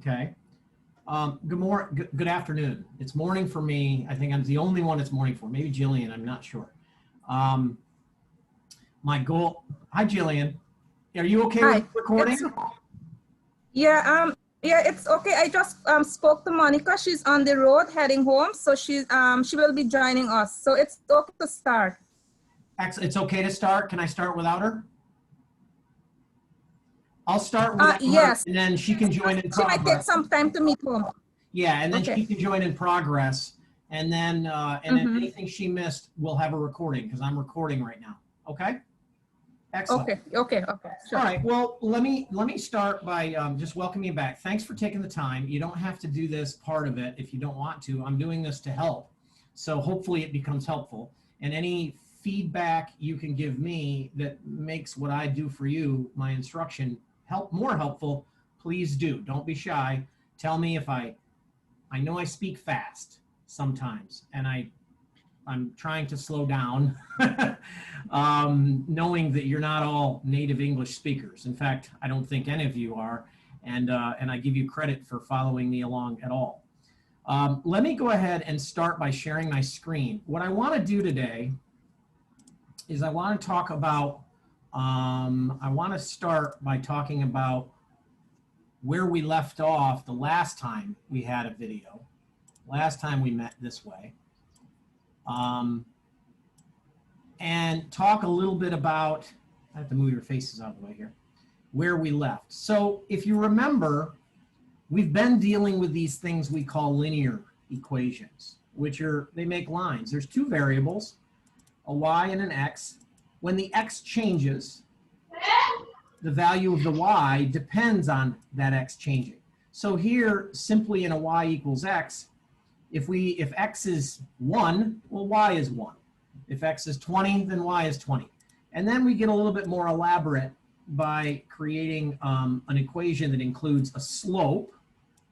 Okay. Good afternoon. It's morning for me. I think I'm the only one it's morning for. Maybe Jillian, I'm not sure. My goal. Hi, Jillian. Are you okay with Hi. recording? Yeah, it's okay. I just spoke to Monica. She's on the road heading home, so she will be joining us. So it's okay to start. It's okay to start. Can I start without her? I'll start without her, Yes. and then she can join in She might take progress. some time to meet home. Yeah, and then Okay. she can join in progress, and then anything she missed, we'll have a recording because I'm recording right now. Okay. Excellent. Okay. Sure. All right. Well, let me start by just welcoming you back. Thanks for taking the time. You don't have to do this part of it if you don't want to. I'm doing this to help, so hopefully it becomes helpful. And any feedback you can give me that makes what I do for you, my instruction, more helpful, please do. Don't be shy. Tell me if I know I speak fast sometimes, and I'm trying to slow down, knowing that you're not all native English speakers. In fact, I don't think any of you are, and I give you credit for following me along at all. Let me go ahead and start by sharing my screen. What I want to do today is I want to talk about, I want to start by talking about where we left off the last time we had a video, last time we met this way. And talk a little bit about, I have to move your faces out of the way here, where we left. So if you remember, we've been dealing with these things we call linear equations, which they make lines. There's two variables, a y and an x. When the x changes, the value of the y depends on that x changing. So here, simply in a y equals x, if x is 1, well, y is 1. If x is 20, then y is 20. And then we get a little bit more elaborate by creating an equation that includes a slope,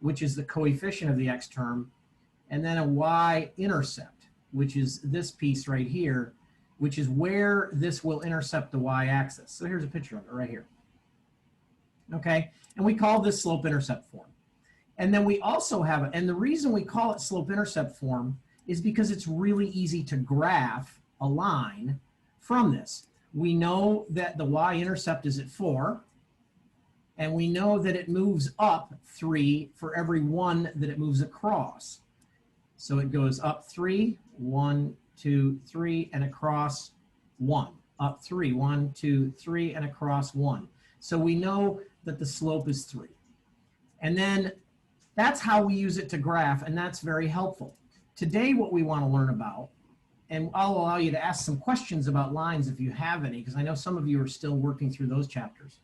which is the coefficient of the x term, and then a y-intercept, which is this piece right here, which is where this will intercept the y-axis. So here's a picture of it right here. Okay, and we call this slope-intercept form. And then we also have, and the reason we call it slope-intercept form is because it's really easy to graph a line from this. We know that the y-intercept is at 4, and we know that it moves up 3 for every 1 that it moves across. So it goes up 3, 1, 2, 3, and across 1. Up 3, 1, 2, 3, and across 1. So we know that the slope is 3. And then that's how we use it to graph, and that's very helpful. Today, what we want to learn about, and I'll allow you to ask some questions about lines if you have any, because I know some of you are still working through those chapters.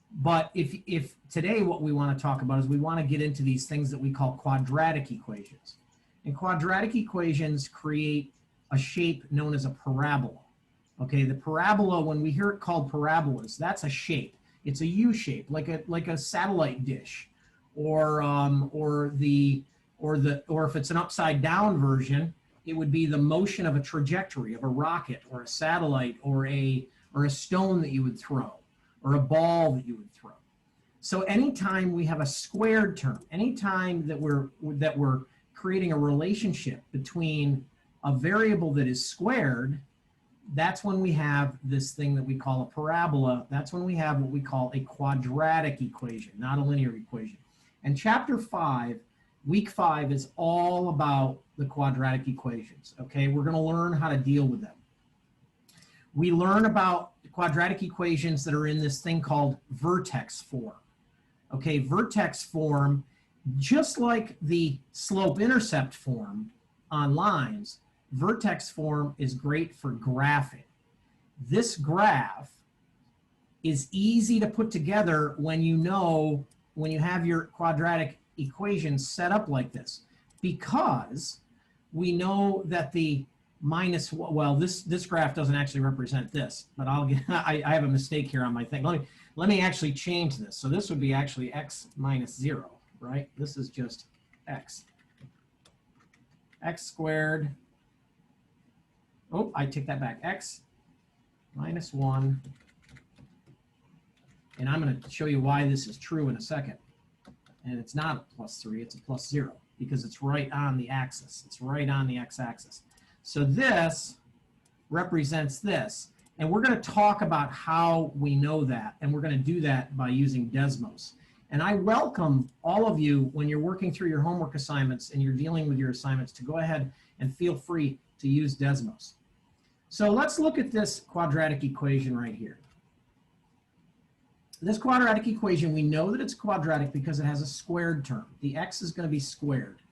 But if today what we want to talk about is we want to get into these things that we call quadratic equations. And quadratic equations create a shape known as a parabola. Okay, the parabola, when we hear it called parabolas, that's a shape. It's a U shape, like a satellite dish, or if it's an upside down version, it would be the motion of a trajectory of a rocket or a satellite or a stone that you would throw or a ball that you would throw. So anytime we have a squared term, anytime that we're creating a relationship between a variable that is squared, that's when we have this thing that we call a parabola. That's when we have what we call a quadratic equation, not a linear equation. And chapter 5, week 5 is all about the quadratic equations, okay? We're gonna learn how to deal with them. We learn about quadratic equations that are in this thing called vertex form. Okay, vertex form, just like the slope-intercept form on lines, vertex form is great for graphing. This graph is easy to put together when you have your quadratic equation set up like this, because we know that the minus, well, this graph doesn't actually represent this, but I have a mistake here on my thing. Let me actually change this. So this would be actually x minus 0, right? This is just x squared. Oh, I take that back. X minus 1. And I'm going to show you why this is true in a second. And it's not a +3, it's a +0 because it's right on the axis. It's right on the x-axis. So this represents this. And we're going to talk about how we know that. And we're going to do that by using Desmos. And I welcome all of you when you're working through your homework assignments and you're dealing with your assignments to go ahead and feel free to use Desmos. So let's look at this quadratic equation right here. This quadratic equation, we know that it's quadratic because it has a squared term. The x is going to be squared.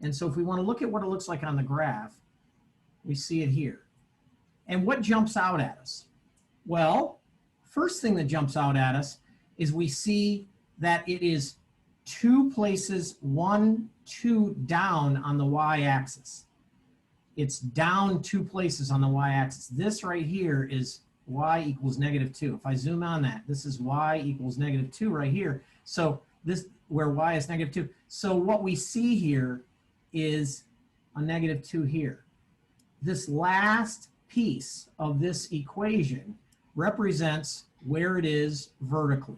And so if we want to look at what it looks like on the graph, we see it here. And what jumps out at us? Well, first thing that jumps out at us is we see that it is 2 places, 1, 2 down on the y-axis. It's down 2 places on the y-axis. This right here is y equals -2. If I zoom on that, this is y equals -2 right here. So this, where y is -2. So what we see here is a -2 here. This last piece of this equation represents where it is vertically.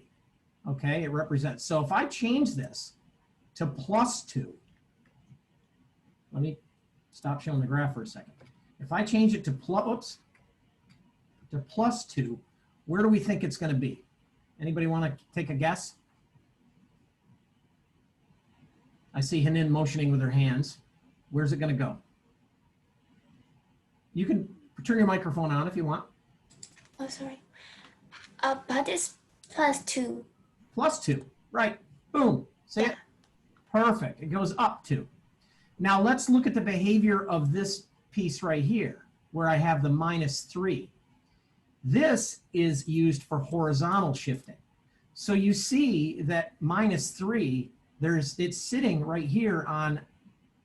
Okay, it represents. So if I change this to +2, let me stop showing the graph for a second. If I change it to +2, where do we think it's going to be? Anybody want to take a guess? I see Hanin motioning with her hands. Where's it going to go? You can turn your microphone on if you want. Oh, sorry. But it's +2. +2, right. Boom. See it? Perfect. It goes up 2. Now let's look at the behavior of this piece right here, where I have the -3. This is used for horizontal shifting. So you see that -3, it's sitting right here on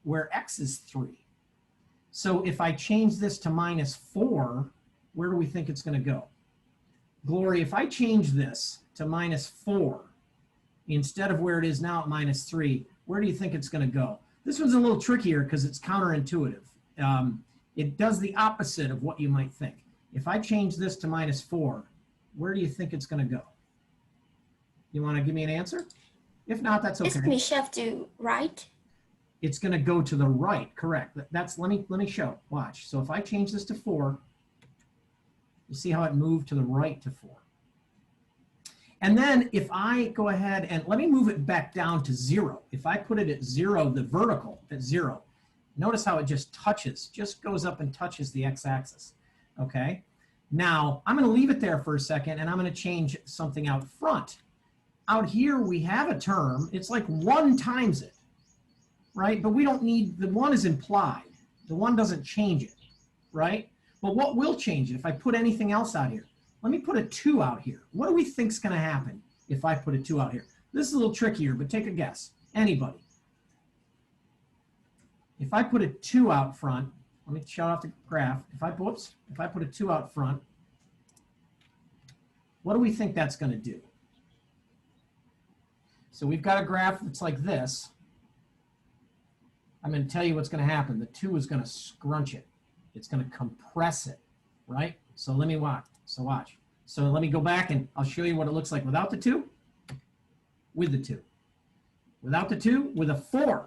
where x is 3. So if I change this to -4, where do we think it's going to go? Glory, if I change this to -4, instead of where it is now at -3, where do you think it's going to go? This one's a little trickier because it's counterintuitive. It does the opposite of what you might think. If I change this to -4, where do you think it's going to go? You want to give me an answer? If not, that's okay. It's going to shift to right. It's going to go to the right, correct. That's, let me show, watch. So if I change this to 4, you see how it moved to the right to 4. And then if I go ahead and let me move it back down to 0. If I put it at 0, the vertical at 0, notice how it just goes up and touches the x-axis, okay? Now, I'm going to leave it there for a second, and I'm going to change something out front. Out here, we have a term. It's like 1 times it, right? But we don't need, the 1 is implied. The 1 doesn't change it, right? But what will change it if I put anything else out here? Let me put a 2 out here. What do we think is going to happen if I put a 2 out here? This is a little trickier, but take a guess. Anybody. If I put a 2 out front, let me shut off the graph. If I put a 2 out front, what do we think that's going to do? So we've got a graph that's like this. I'm going to tell you what's going to happen. The 2 is going to scrunch it. It's going to compress it, right? So let me watch. So watch. So let me go back and I'll show you what it looks like without the 2, with the 2. Without the 2, with a 4,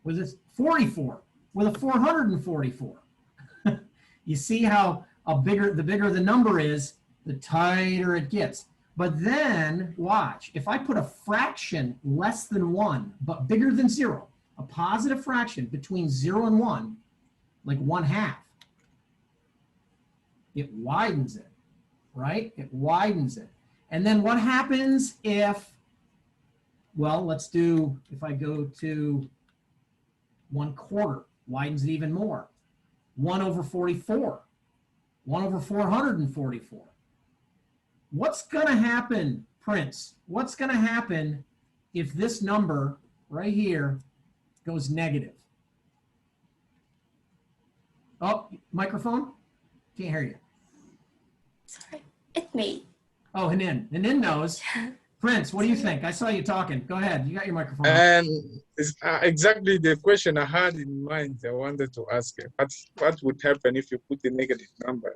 with a 44, with a 444. You see how the bigger the number is, the tighter it gets. But then watch, if I put a fraction less than 1, but bigger than 0, a positive fraction between 0 and 1, like 1/2, it widens it, right? It widens it. And then what happens if, well, let's do, if I go to 1/4, widens it even more. 1/44, 1/444. What's gonna happen, Prince? What's gonna happen if this number right here goes negative? Oh, microphone? Can't hear you. Sorry, it's me. Oh, Hanin knows. Prince, what do you think? I saw you talking. Go ahead. You got your microphone on. And it's exactly the question I had in mind. I wanted to ask you. What would happen if you put the negative number?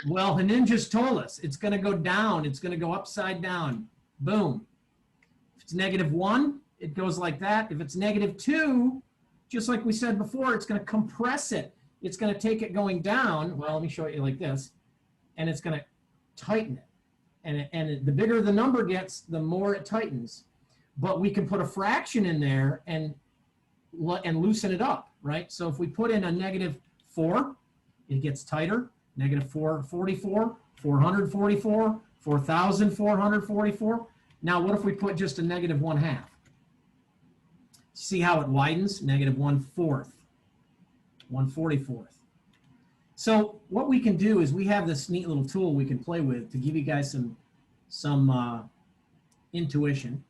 Well, Hanin just told us it's going to go down. It's going to go upside down. Boom. it's -1, it goes like that. If it's -2, just like we said before, it's going to compress it. It's going to take it going down. Well, let me show you like this. And it's going to tighten it. And the bigger the number gets, the more it tightens. But we can put a fraction in there and loosen it up, right? So if we put in a -4, it gets tighter. -444, 444, 4,444. Now, what if we put just a -1/2? See how it widens? -1/4, 1/44. So what we can do is we have this neat little tool we can play with to give you guys some intuition.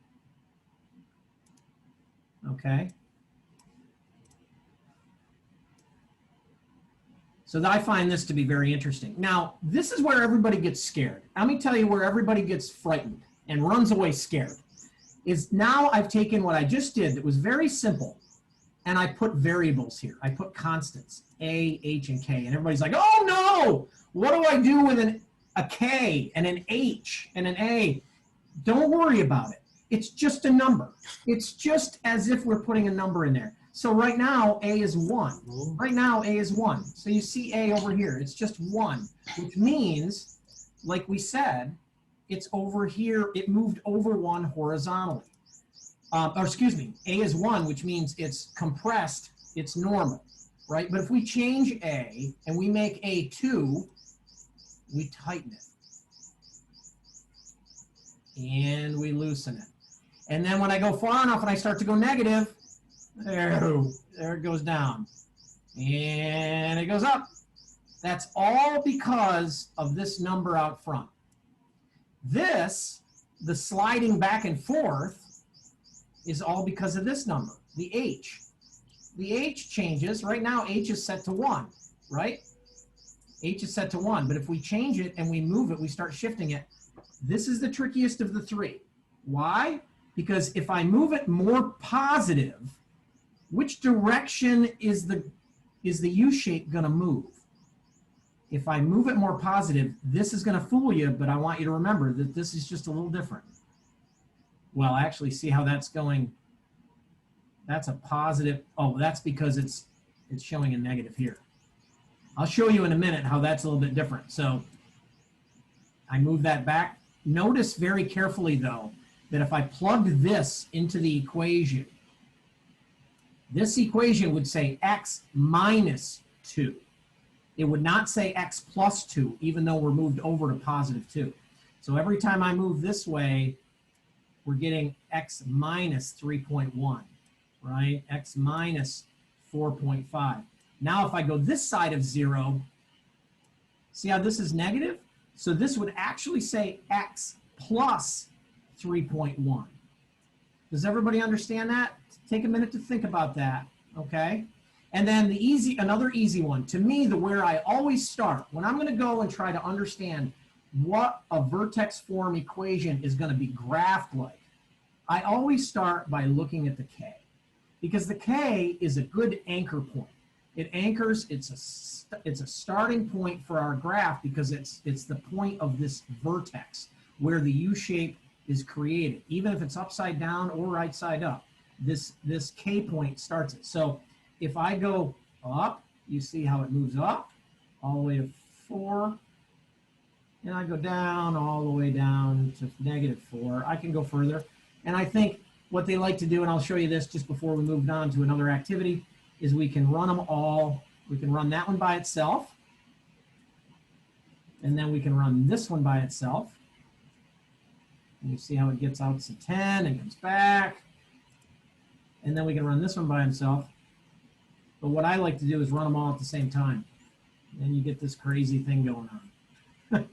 Okay. So I find this to be very interesting. Now, this is where everybody gets scared. Let me tell you where everybody gets frightened and runs away scared. Is now I've taken what I just did that was very simple, and I put variables here. I put constants, A, H, and K. And everybody's like, oh no, what do I do with a K and an H and an A? Don't worry about it. It's just a number. It's just as if we're putting a number in there. So right now, A is 1. Right now, A is 1. So you see A over here. It's just 1, which means, like we said, it's over here. It moved over 1 horizontally. Or excuse me, A is 1, which means it's compressed. It's normal, right? But if we change A and we make A 2, we tighten it. And we loosen it. And then when I go far enough and I start to go negative, there it goes down. And it goes up. That's all because of this number out front. This, the sliding back and forth, is all because of this number, the H. The H changes. Right now, H is set to 1, right? H is set to 1. But if we change it and we move it, we start shifting it. This is the trickiest of the three. Why? Because if I move it more positive, which direction is the U shape going to move? If I move it more positive, this is going to fool you, but I want you to remember that this is just a little different. Well, actually, see how that's going? That's a positive. Oh, that's because it's showing a negative here. I'll show you in a minute how that's a little bit different. So I move that back. Notice very carefully, though, that if I plugged this into the equation, this equation would say x minus 2. It would not say x plus 2, even though we're moved over to positive 2. So every time I move this way, we're getting x minus 3.1, right? X minus 4.5. Now if I go this side of 0, see how this is negative? So this would actually say x plus 3.1. Does everybody understand that? Take a minute to think about that, okay? And then another easy one, to me, where I always start, when I'm gonna go and try to understand what a vertex form equation is gonna be graphed like, I always start by looking at the K, because the K is a good anchor point. It anchors, it's a starting point for our graph because it's the point of this vertex where the U shape is created. Even if it's upside down or right side up, this K point starts it. So if I go up, you see how it moves up all the way to 4, and I go down all the way down to -4. I can go further. And I think what they like to do, and I'll show you this just before we move on to another activity, is we can run them all. We can run that one by itself, and then we can run this one by itself. And you see how it gets out to 10 and comes back. And then we can run this one by himself. But what I like to do is run them all at the same time. And then you get this crazy thing going on.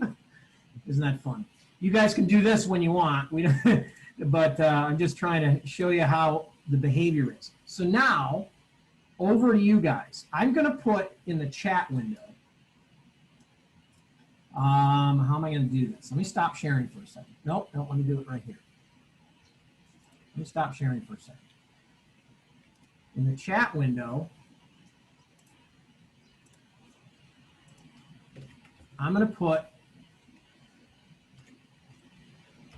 Isn't that fun? You guys can do this when you want. We don't, but I'm just trying to show you how the behavior is. So now, over to you guys. I'm going to put in the chat window. How am I going to do this? Let me stop sharing for a second. Nope, let me do it right here. Let me stop sharing for a second. In the chat window, I'm going to put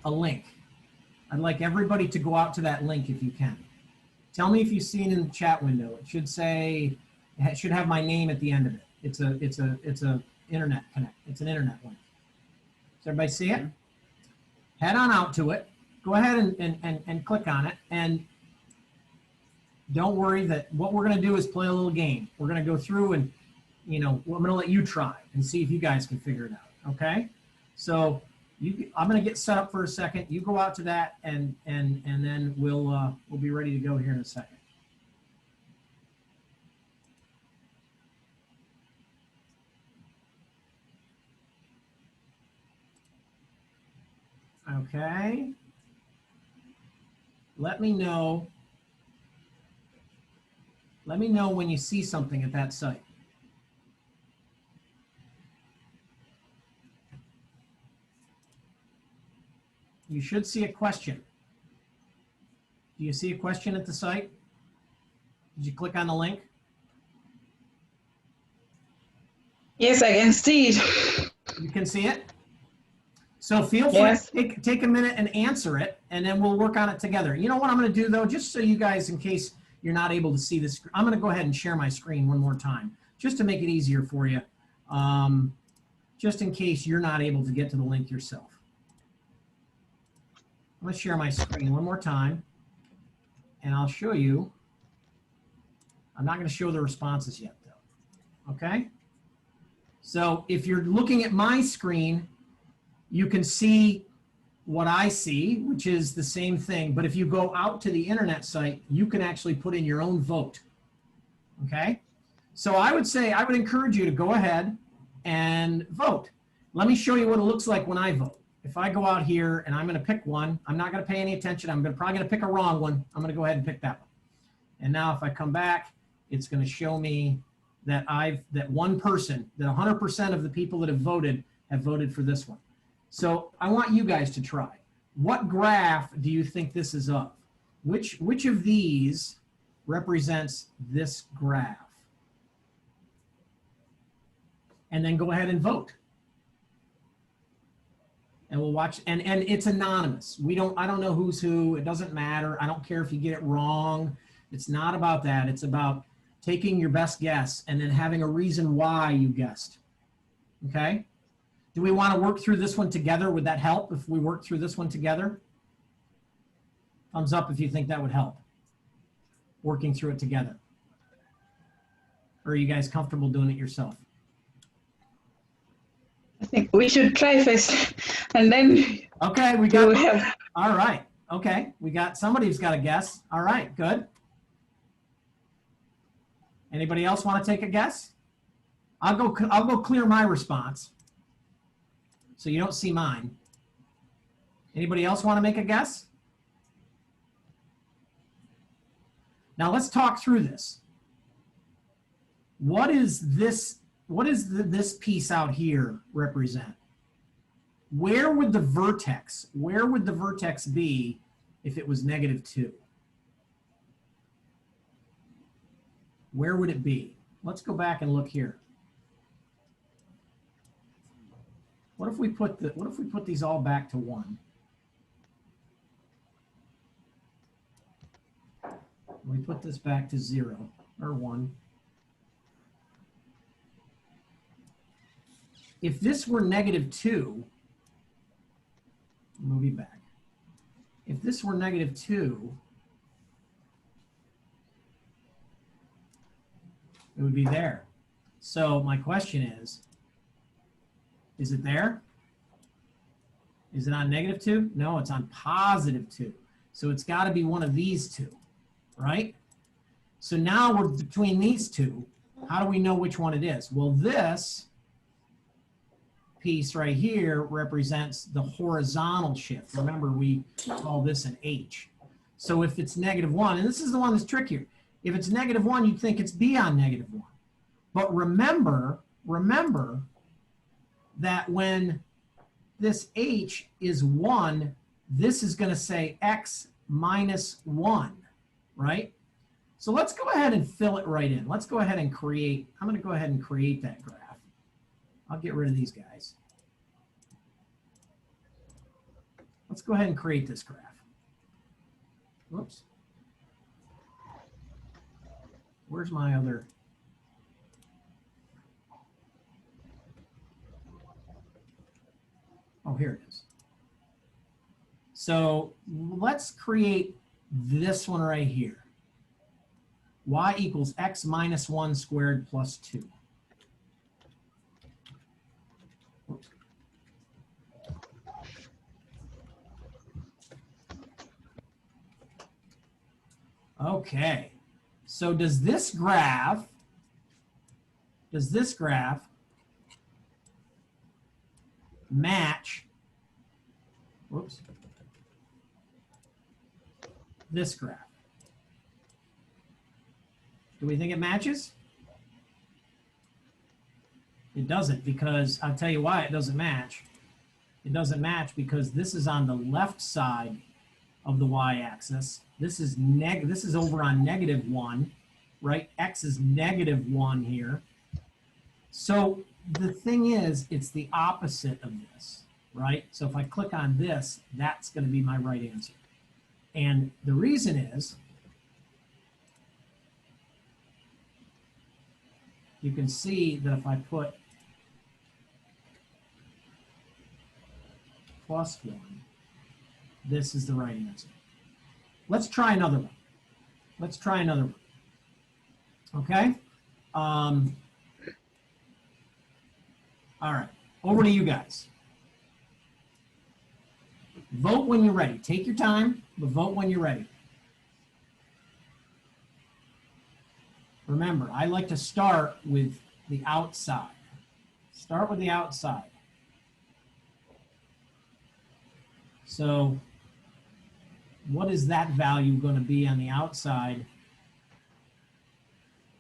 a link. I'd like everybody to go out to that link if you can. Tell me if you've seen in the chat window. It should say, it should have my name at the end of it. It's a internet connect. It's an internet link. Does everybody see it? Head on out to it. Go ahead and click on it. And don't worry that what we're going to do is play a little game. We're going to go through and, you know, I'm going to let you try and see if you guys can figure it out. Okay? So I'm going to get set up for a second. You go out to that and then we'll be ready to go here in a second. Okay. Let me know when you see something at that site. You should see a question. Do you see a question at the site? Did you click on the link? Yes, I can see it. You can see it? So feel free to take a minute and answer it, and then we'll work on it together. You know what I'm going to do, though, just so you guys, in case you're not able to see this, I'm going to go ahead and share my screen one more time, just to make it easier for you, just in case you're not able to get to the link yourself. I'm going to share my screen one more time, and I'll show you. I'm not going to show the responses yet, though. Okay? So if you're looking at my screen, you can see what I see, which is the same thing. But if you go out to the internet site, you can actually put in your own vote. Okay? So I would say, I would encourage you to go ahead and vote. Let me show you what it looks like when I vote. If I go out here and I'm going to pick one, I'm not going to pay any attention. I'm probably going to pick a wrong one. I'm going to go ahead and pick that one. And now if I come back, it's going to show me that that one person, that 100% of the people that have voted for this one. So I want you guys to try. What graph do you think this is of? Which of these represents this graph? And then go ahead and vote. And we'll watch, and it's anonymous. I don't know who's who. It doesn't matter. I don't care if you get it wrong. It's not about that. It's about taking your best guess and then having a reason why you guessed. Okay? Do we want to work through this one together? Would that help if we work through this one together? Thumbs up if you think that would help. Working through it together. Or are you guys comfortable doing it yourself? I think we should try first, and then okay, we got. All right. Okay, we got somebody's got a guess. All right, good. Anybody else want to take a guess? I'll go clear my response, so you don't see mine. Anybody else want to make a guess? Now let's talk through this. What is this? What does this piece out here represent? Where would the vertex be if it was -2? Where would it be? Let's go back and look here. What if we put these all back to 1? We put this back to 0 or 1. If this were -2, move you back. If this were -2, it would be there. So my question is it there? Is it on -2? No, it's on +2. So it's got to be one of these two, right? So now we're between these two. How do we know which one it is? Well, this piece right here represents the horizontal shift. Remember, we call this an H. So if it's -1, and this is the one that's trickier. If it's -1, you'd think it's beyond -1. But remember that when this H is 1, this is going to say X minus 1, right? So let's go ahead and fill it right in. Let's go ahead and create, I'm going to go ahead and create that graph. I'll get rid of these guys. Let's go ahead and create this graph. Whoops. Where's my other? Oh, here it is. So let's create this one right here. Y equals x minus 1 squared plus 2. Oops. Okay, so does this graph match, whoops, this graph? Do we think it matches? It doesn't, because I'll tell you why it doesn't match. It doesn't match because this is on the left side of the y-axis. This is over on -1, right? X is -1 here. So the thing is, it's the opposite of this, right? So if I click on this, that's going to be my right answer. And the reason is, you can see that if I put +1, this is the right answer. Let's try another one. Let's try another one. Okay? All right, over to you guys. Vote when you're ready. Take your time, but vote when you're ready. Remember, I like to start with the outside. Start with the outside. So what is that value going to be on the outside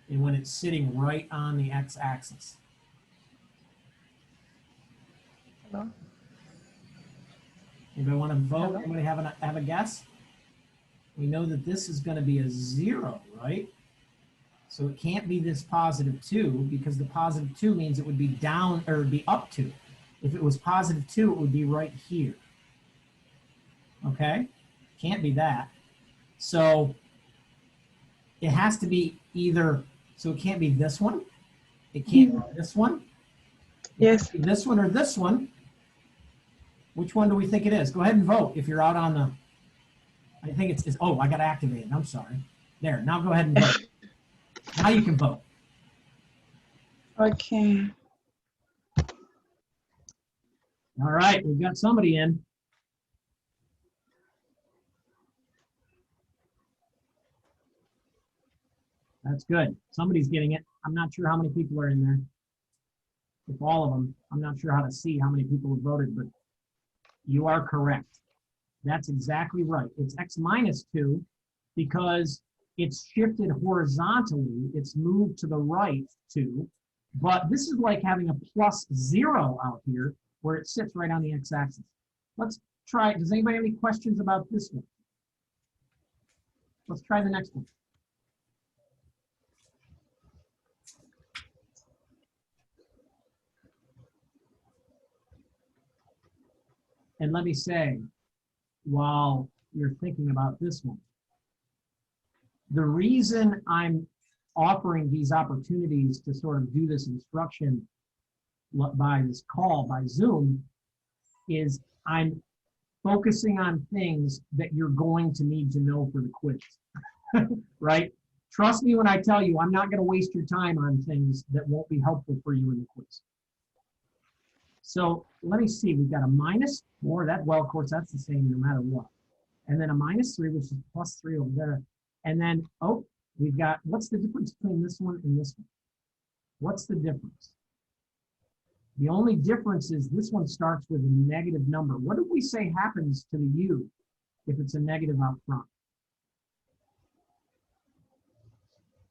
and when it's sitting right on the x-axis? Hello? Anybody want to vote? Hello? Anybody have a guess? We know that this is going to be a 0, right? So it can't be this +2 because the +2 means it would be down or be up 2. If it was +2, it would be right here. Okay? Can't be that. So it has to be either, so it can't be this one. It can't be this one. Yes. This one or this one. Which one do we think it is? Go ahead and vote if you're out on the, I think it's oh, I got to activate it. I'm sorry. There, now go ahead and vote. Now you can vote. Okay. All right, we've got somebody in. That's good. Somebody's getting it. I'm not sure how many people are in there. If all of them, I'm not sure how to see how many people have voted, but you are correct. That's exactly right. It's x minus 2 because it's shifted horizontally. It's moved to the right 2. But this is like having a +0 out here where it sits right on the x-axis. Let's try. Does anybody have any questions about this one? Let's try the next one. And let me say, while you're thinking about this one, the reason I'm offering these opportunities to sort of do this instruction by this call, by Zoom, is I'm focusing on things that you're going to need to know for the quiz, right? Trust me when I tell you, I'm not going to waste your time on things that won't be helpful for you in the quiz. So let me see, we've got a -4, that, well, of course, that's the same no matter what. And then a -3, which is +3 over there. And then, oh, we've got, what's the difference between this one and this one? What's the difference? The only difference is this one starts with a negative number. What did we say happens to the u if it's a negative out front?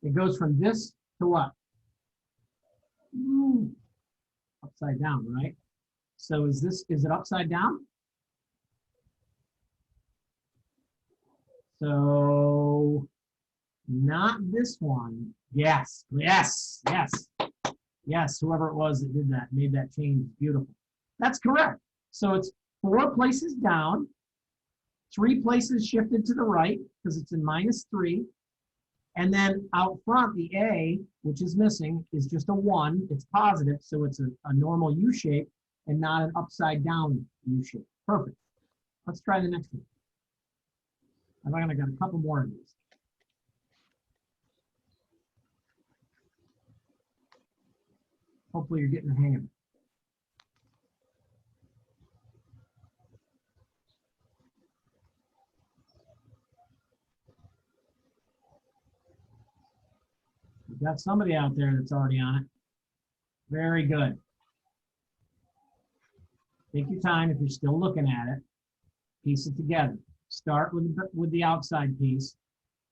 It goes from this to what? Upside down, right? So is it upside down? So not this one. Yes, yes, yes, yes. Whoever it was that did that, made that change, beautiful. That's correct. So it's 4 places down, 3 places shifted to the right because it's in -3. And then out front, the A, which is missing, is just a 1. It's positive, so it's a normal U shape and not an upside down U shape. Perfect. Let's try the next one. I've got a couple more of these. Hopefully you're getting the hang of it. We've got somebody out there that's already on it. Very good. Take your time if you're still looking at it. Piece it together. Start with the outside piece.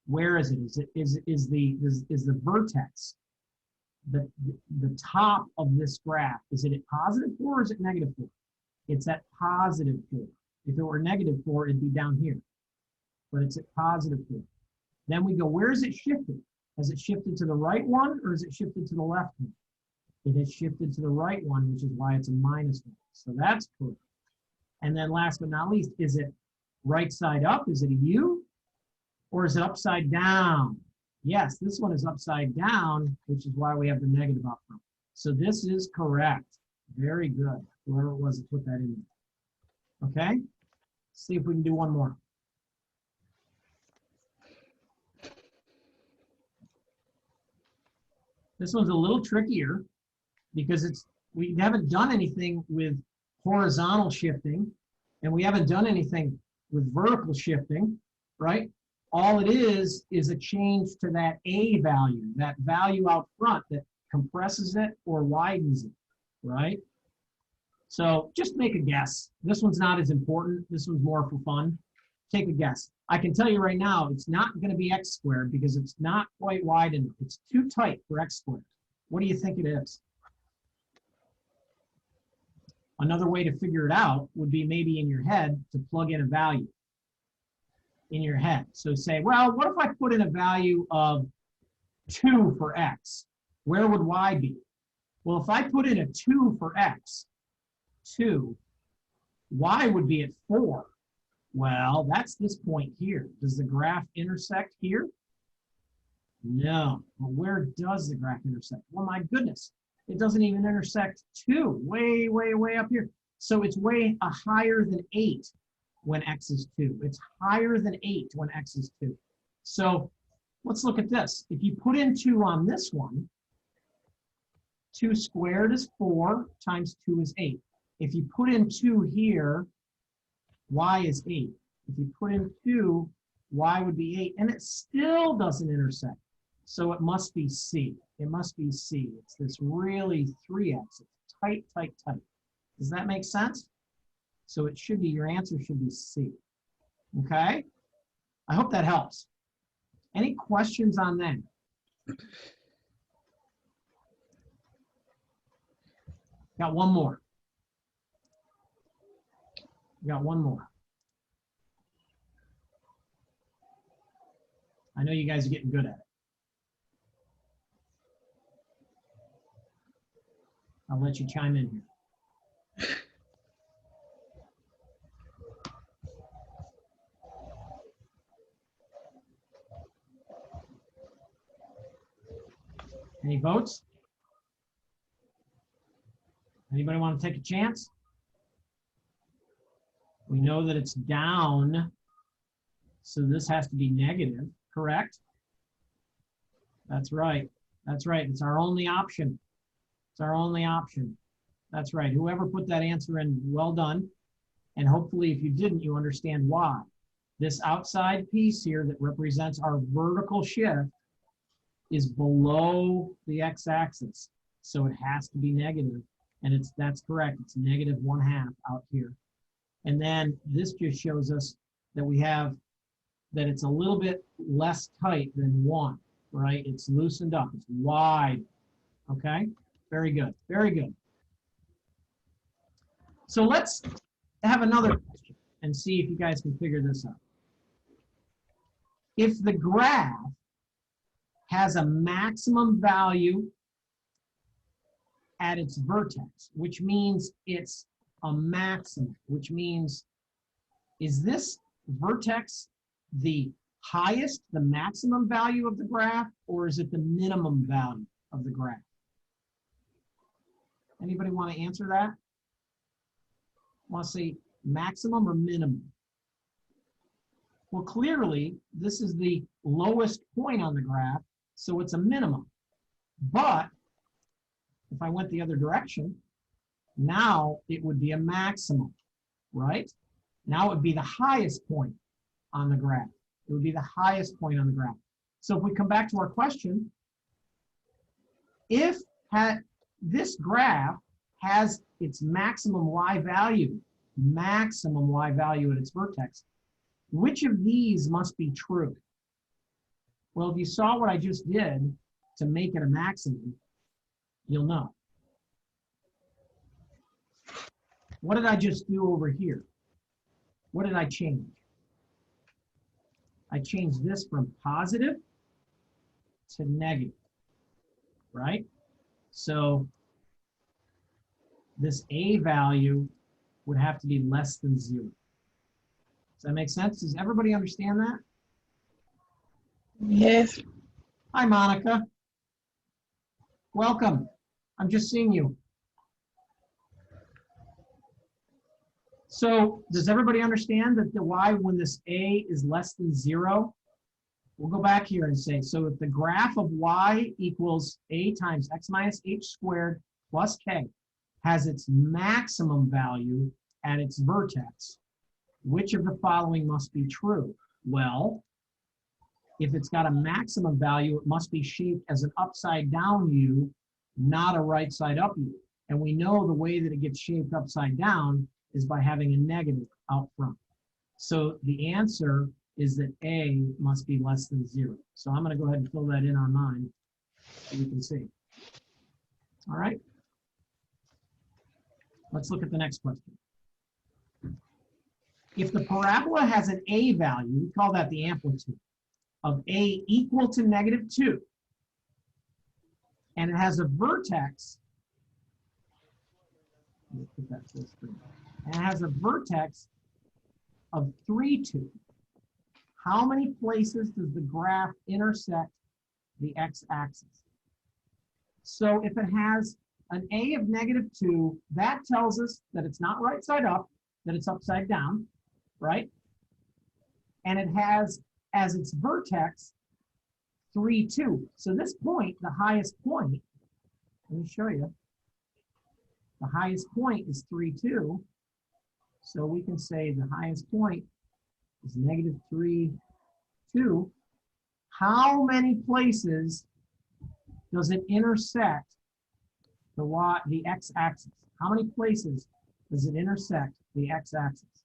Where is it? Is the vertex the top of this graph? Is it at +4 or is it -4? It's at +4. If it were -4, it'd be down here, but it's at +4. Then we go, where is it shifted? Has it shifted to the right one or is it shifted to the left one? It has shifted to the right one, which is why it's a -1. So that's correct. And then last but not least, is it right side up? Is it a U? Or is it upside down? Yes, this one is upside down, which is why we have the negative up front. So this is correct. Very good. Whoever it was that put that in there. Okay? See if we can do one more. This one's a little trickier because we haven't done anything with horizontal shifting and we haven't done anything with vertical shifting, right? All it is a change to that A value, that value out front that compresses it or widens it, right? So just make a guess. This one's not as important. This one's more for fun. Take a guess. I can tell you right now, it's not going to be x squared because it's not quite wide enough. It's too tight for x squared. What do you think it is? Another way to figure it out would be maybe in your head to plug in a value in your head. So say, well, what if I put in a value of 2 for x? Where would y be? Well, if I put in a 2 for x, 2, y would be at 4. Well, that's this point here. Does the graph intersect here? No. Well, where does the graph intersect? Well, my goodness, it doesn't even intersect 2, way, way, way up here. So it's way higher than 8 when x is 2. It's higher than 8 when x is 2. So let's look at this. If you put in 2 on this one, 2 squared is 4 times 2 is 8. If you put in 2 here, y is 8. If you put in 2, y would be 8, and it still doesn't intersect. So it must be C. It must be C. It's this really 3x. It's tight, tight, tight. Does that make sense? So it should be, your answer should be C. Okay? I hope that helps. Any questions on that? Got one more. Got one more. I know you guys are getting good at it. I'll let you chime in here. Any votes? Anybody want to take a chance? We know that it's down, so this has to be negative, correct? That's right. That's right. It's our only option. It's our only option. That's right. Whoever put that answer in, well done. And hopefully, if you didn't, you understand why. This outside piece here that represents our vertical shift is below the x-axis. So it has to be negative. And that's correct. It's -1/2 out here. And then this just shows us that we have, that it's a little bit less tight than 1, right? It's loosened up. It's wide. Okay? Very good. Very good. So let's have another question and see if you guys can figure this out. If the graph has a maximum value at its vertex, which means it's a maximum, which means, is this vertex the highest, the maximum value of the graph, or is it the minimum value of the graph? Anybody want to answer that? Want to say maximum or minimum? Well, clearly, this is the lowest point on the graph, so it's a minimum. But if I went the other direction, now it would be a maximum, right? Now it would be the highest point on the graph. It would be the highest point on the graph. So if we come back to our question, if this graph has its maximum y value at its vertex, which of these must be true? Well, if you saw what I just did to make it a maximum, you'll know. What did I just do over here? What did I change? I changed this from positive to negative, right? So this A value would have to be less than 0. Does that make sense? Does everybody understand that? Yes. Hi, Monica. Welcome. I'm just seeing you. So does everybody understand that the y, when this A is less than 0, we'll go back here and say, so if the graph of y equals A times x minus h squared plus k has its maximum value at its vertex, which of the following must be true? Well, if it's got a maximum value, it must be shaped as an upside down U, not a right side up U. And we know the way that it gets shaped upside down is by having a negative out front. So the answer is that A must be less than 0. So I'm going to go ahead and fill that in on mine so you can see. All right. Let's look at the next question. If the parabola has an A value, we call that the amplitude, of A equal to -2, and it has a vertex, let me put that full screen, and it has a vertex of 3, 2. How many places does the graph intersect the x-axis? So if it has an A of -2, that tells us that it's not right side up, that it's upside down, right? And it has as its vertex 3, 2. So this point, the highest point, let me show you. The highest point is 3, 2. So we can say the highest point is -3, 2. How many places does it intersect the x-axis? How many places does it intersect the x-axis?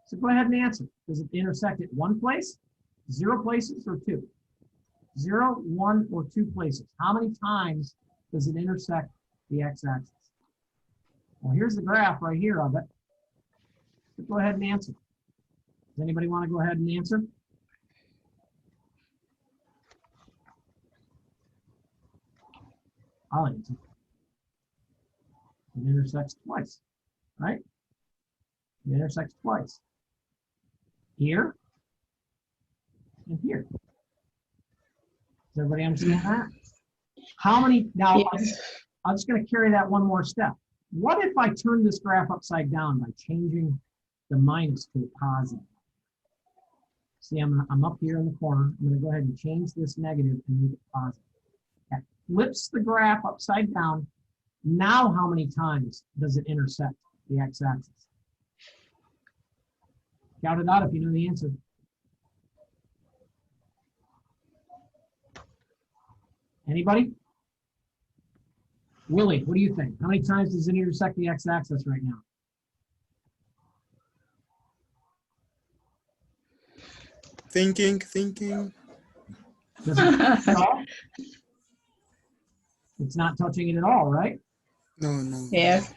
So go ahead and answer. Does it intersect at 1 place, 0 places, or 2? 0, 1, or 2 places. How many times does it intersect the x-axis? Well, here's the graph right here of it. So go ahead and answer. Does anybody want to go ahead and answer? I'll answer. It intersects twice, right? It intersects twice. Here and here. Does everybody understand that? How many, now Yes. I'm just going to carry that one more step. What if I turn this graph upside down by changing the minus to a positive? See, I'm up here in the corner. I'm going to go ahead and change this negative and make it positive. That flips the graph upside down. Now how many times does it intersect the x-axis? Shout it out if you know the answer. Anybody? Willie, what do you think? How many times does it intersect the x-axis right now? Thinking. Does it touch it at all? It's not touching it at all, right? No. Yes.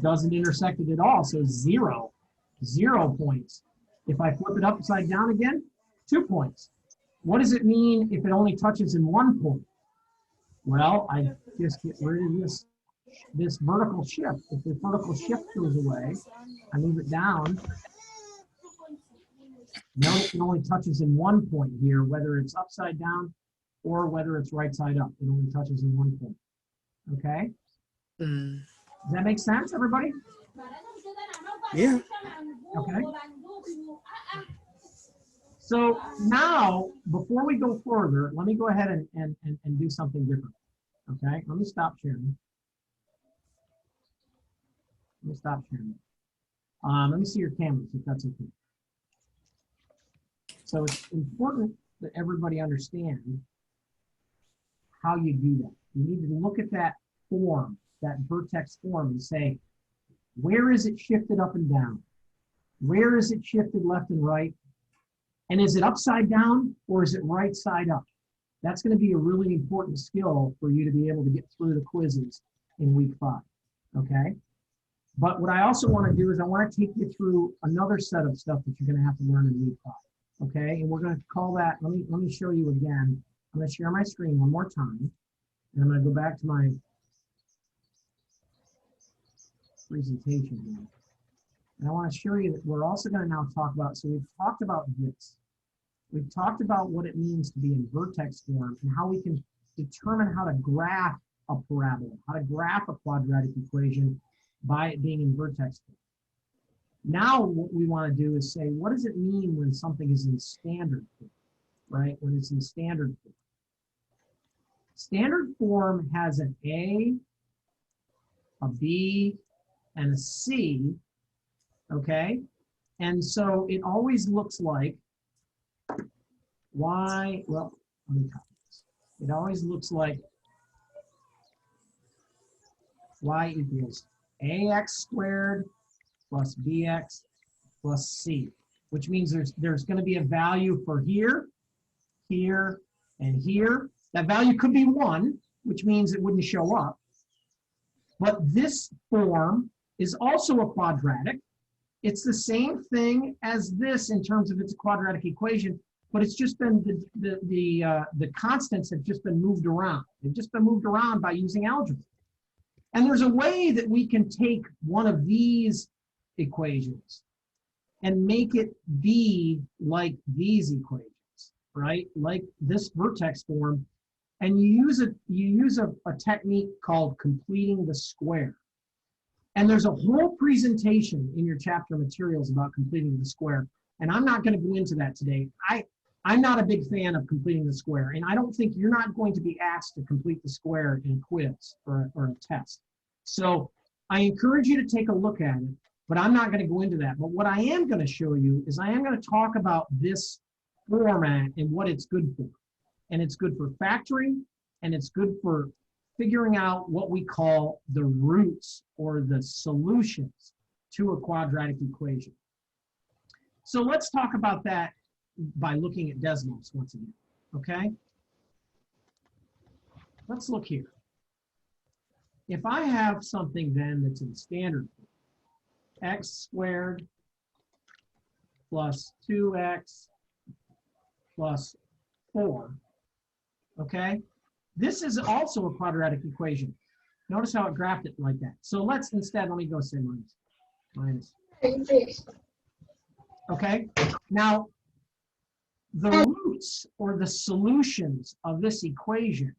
Doesn't intersect it at all, so 0. 0 points. If I flip it upside down again, 2 points. What does it mean if it only touches in 1 point? Well, I just get rid of this vertical shift. If the vertical shift goes away, I move it down. Notice it only touches in one point here, whether it's upside down or whether it's right side up. It only touches in one point. Okay? Mm, Does that make sense, everybody? yeah. Okay. So now, before we go further, let me go ahead and do something different. Okay? Let me stop sharing. Let me stop sharing. Let me see your cameras, if that's okay. So it's important that everybody understand how you do that. You need to look at that form, that vertex form, and say, where is it shifted up and down? Where is it shifted left and right? And is it upside down or is it right side up? That's going to be a really important skill for you to be able to get through the quizzes in week 5, okay? But what I also want to do is I want to take you through another set of stuff that you're going to have to learn in week 5, okay? And we're going to call that, let me show you again. I'm going to share my screen one more time, and I'm going to go back to my presentation here. And I want to show you that we're also going to now talk about, so we've talked about this. We've talked about what it means to be in vertex form and how we can determine how to graph a parabola, how to graph a quadratic equation by it being in vertex form. Now what we want to do is say, what does it mean when something is in standard form, right? When it's in standard form. Standard form has an A, a B, and a C, okay? And so it always looks like Y, well, let me copy this. It always looks like Y equals AX squared plus BX plus C, which means there's going to be a value for here, here, and here. That value could be 1, which means it wouldn't show up. But this form is also a quadratic. It's the same thing as this in terms of it's a quadratic equation, but it's just been the constants have just been moved around. They've just been moved around by using algebra. And there's a way that we can take one of these equations and make it be like these equations, right? Like this vertex form, and you use a technique called completing the square. And there's a whole presentation in your chapter materials about completing the square. And I'm not going to go into that today. I'm not a big fan of completing the square. And I don't think you're not going to be asked to complete the square in a quiz or a test. So I encourage you to take a look at it, but I'm not going to go into that. But what I am going to show you is I am going to talk about this format and what it's good for. And it's good for factoring, and it's good for figuring out what we call the roots or the solutions to a quadratic equation. So let's talk about that by looking at Desmos once again, okay? Let's look here. If I have something then that's in standard form, x squared plus 2x plus 4, okay? This is also a quadratic equation. Notice how it graphed it like that. So let's instead, let me go say minus. Okay, now the roots or the solutions of this equation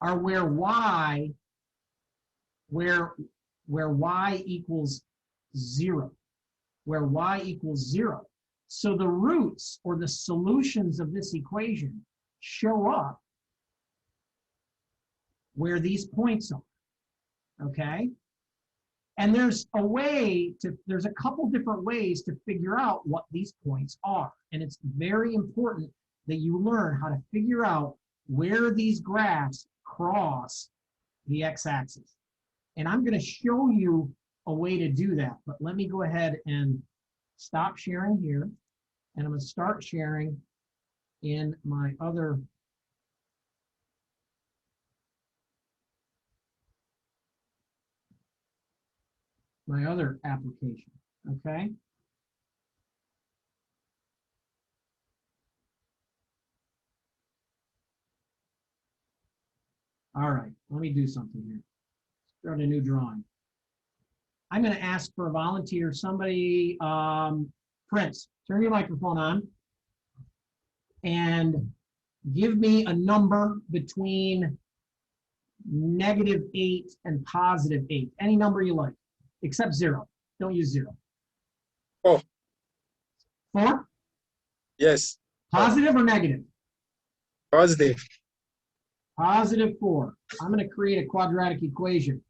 are where y equals 0, where y equals 0. So the roots or the solutions of this equation show up where these points are, okay? And there's a couple different ways to figure out what these points are. And it's very important that you learn how to figure out where these graphs cross the x-axis. And I'm going to show you a way to do that, but let me go ahead and stop sharing here. And I'm going to start sharing in my other application, okay? All right, let me do something here. Start a new drawing. I'm going to ask for a volunteer, somebody, Prince, turn your microphone on and give me a number between -8 and +8. Any number you like, except 0. Don't use 0. 4. 4? Yes. Positive or negative? Positive. +4. I'm going to create a quadratic equation.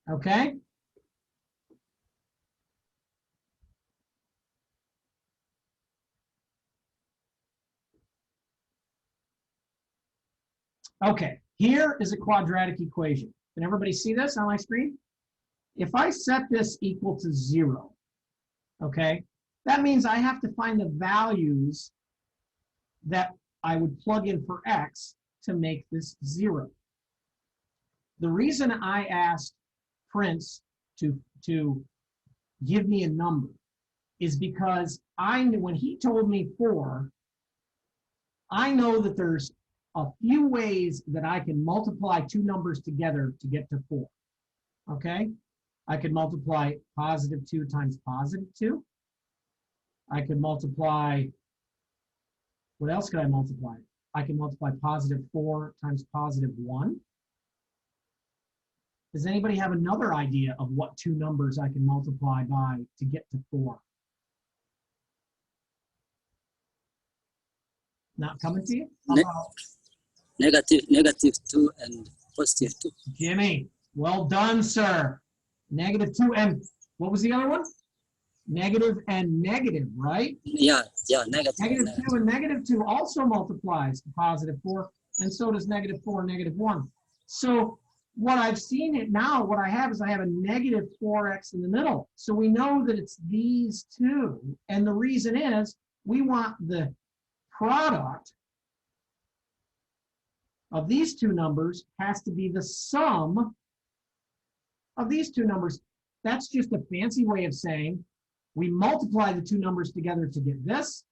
Okay? Okay, here is a quadratic equation. Can everybody see this on my screen? If I set this equal to 0, okay, that means I have to find the values that I would plug in for x to make this 0. The reason I asked Prince to give me a number is because I knew when he told me 4, I know that there's a few ways that I can multiply two numbers together to get to 4. Okay? I could multiply +2 times +2. I could multiply, what else could I multiply? I can multiply +4 times +1. Does anybody have another idea of what two numbers I can multiply by to get to 4? Not coming to you? How about -2 and +2. Jimmy? Well done, sir. -2 and what was the other one? Negative and negative, right? Yeah, negative. -2 and -2 also multiplies to +4, and so does -4 and -1. So what I've seen it now, what I have is I have a -4x in the middle. So we know that it's these two. And the reason is we want the product of these two numbers has to be the sum of these two numbers. That's just a fancy way of saying we multiply the two numbers together to get this,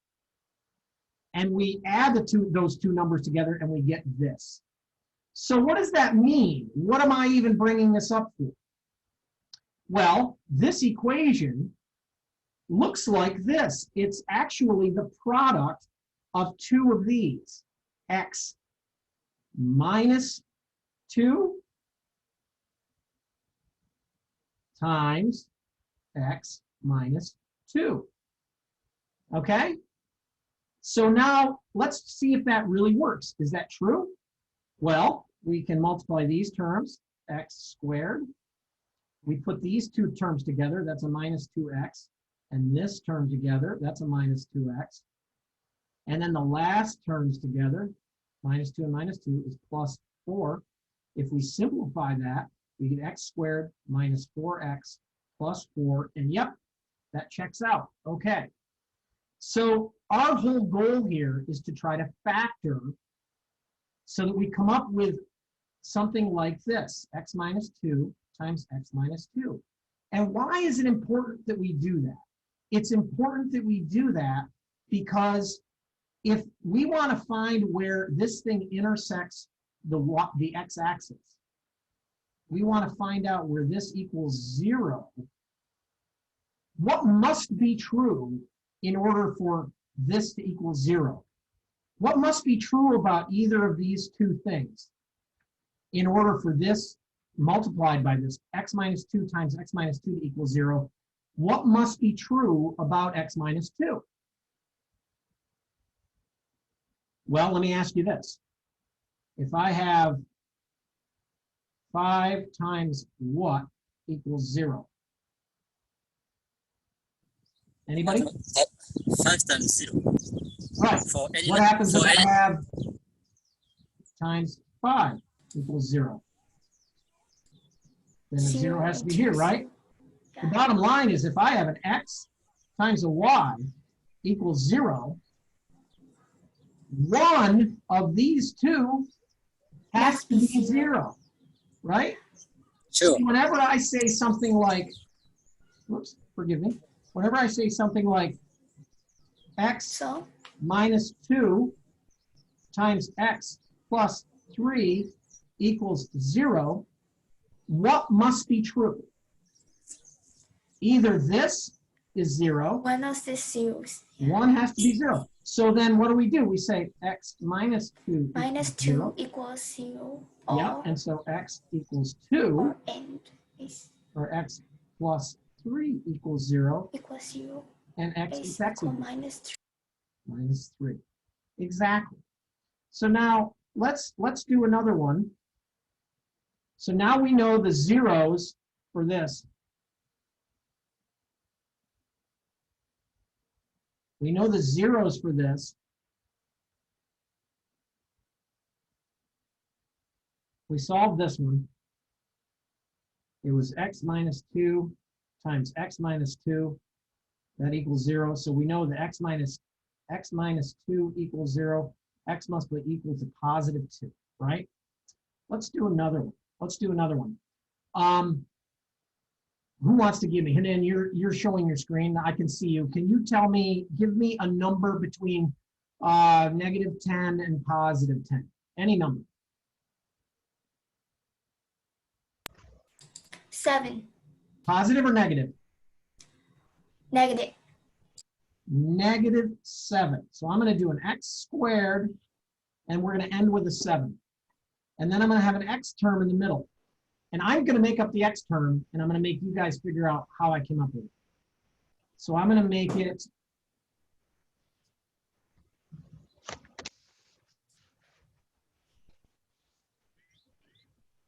and we add those two numbers together and we get this. So what does that mean? What am I even bringing this up for? Well, this equation looks like this. It's actually the product of two of these, x -2 times x -2. Okay? So now let's see if that really works. Is that true? Well, we can multiply these terms, x squared. We put these two terms together, that's a -2x. And this term together, that's a -2x. And then the last terms together, -2 and -2 is +4. If we simplify that, we get x squared minus 4x plus 4. And yep, that checks out. Okay. So our whole goal here is to try to factor so that we come up with something like this, x -2 times x -2. And why is it important that we do that? It's important that we do that because if we want to find where this thing intersects the x-axis, we want to find out where this equals 0. What must be true in order for this to equal 0? What must be true about either of these two things in order for this multiplied by this x -2 times x -2 to equal 0? What must be true about x -2? Well, let me ask you this. If I have 5 times what equals 0? Anybody? 5 times 0. Right. For any, What happens if for I any, have times 5 equals 0? Then the 0 has to be here, right? The bottom line is if I have an x times a y equals 0, one of these two has to be 0, right? Sure. Whenever I say something like, whoops, forgive me. Whenever I say something like x So -2 times x plus 3 equals 0, what must be true? Either this is 0. One of the zeros. 1 has to be 0. So then what do? We say x minus 2 Minus equals 2 0. equals 0. Yep, and so x equals 2, Or and is or x plus 3 equals 0, equals 0. and x Is is x equal equals minus 3. minus 3. Exactly. So now let's do another one. So now we know the zeros for this. We know the zeros for this. We solved this one. It was x minus 2 times x minus 2. That equals 0. So we know that x minus 2 equals 0. X must be equal to positive 2, right? Let's do another one. Who wants to give me? Hanan, you're showing your screen. I can see you. Can you tell me, give me a number between negative 10 and positive 10? Any number. 7. Positive or negative? Negative. Negative 7. So I'm going to do an x squared, and we're going to end with a 7. And then I'm going to have an x term in the middle. And I'm going to make up the x term, and I'm going to make you guys figure out how I came up with it. So I'm going to make it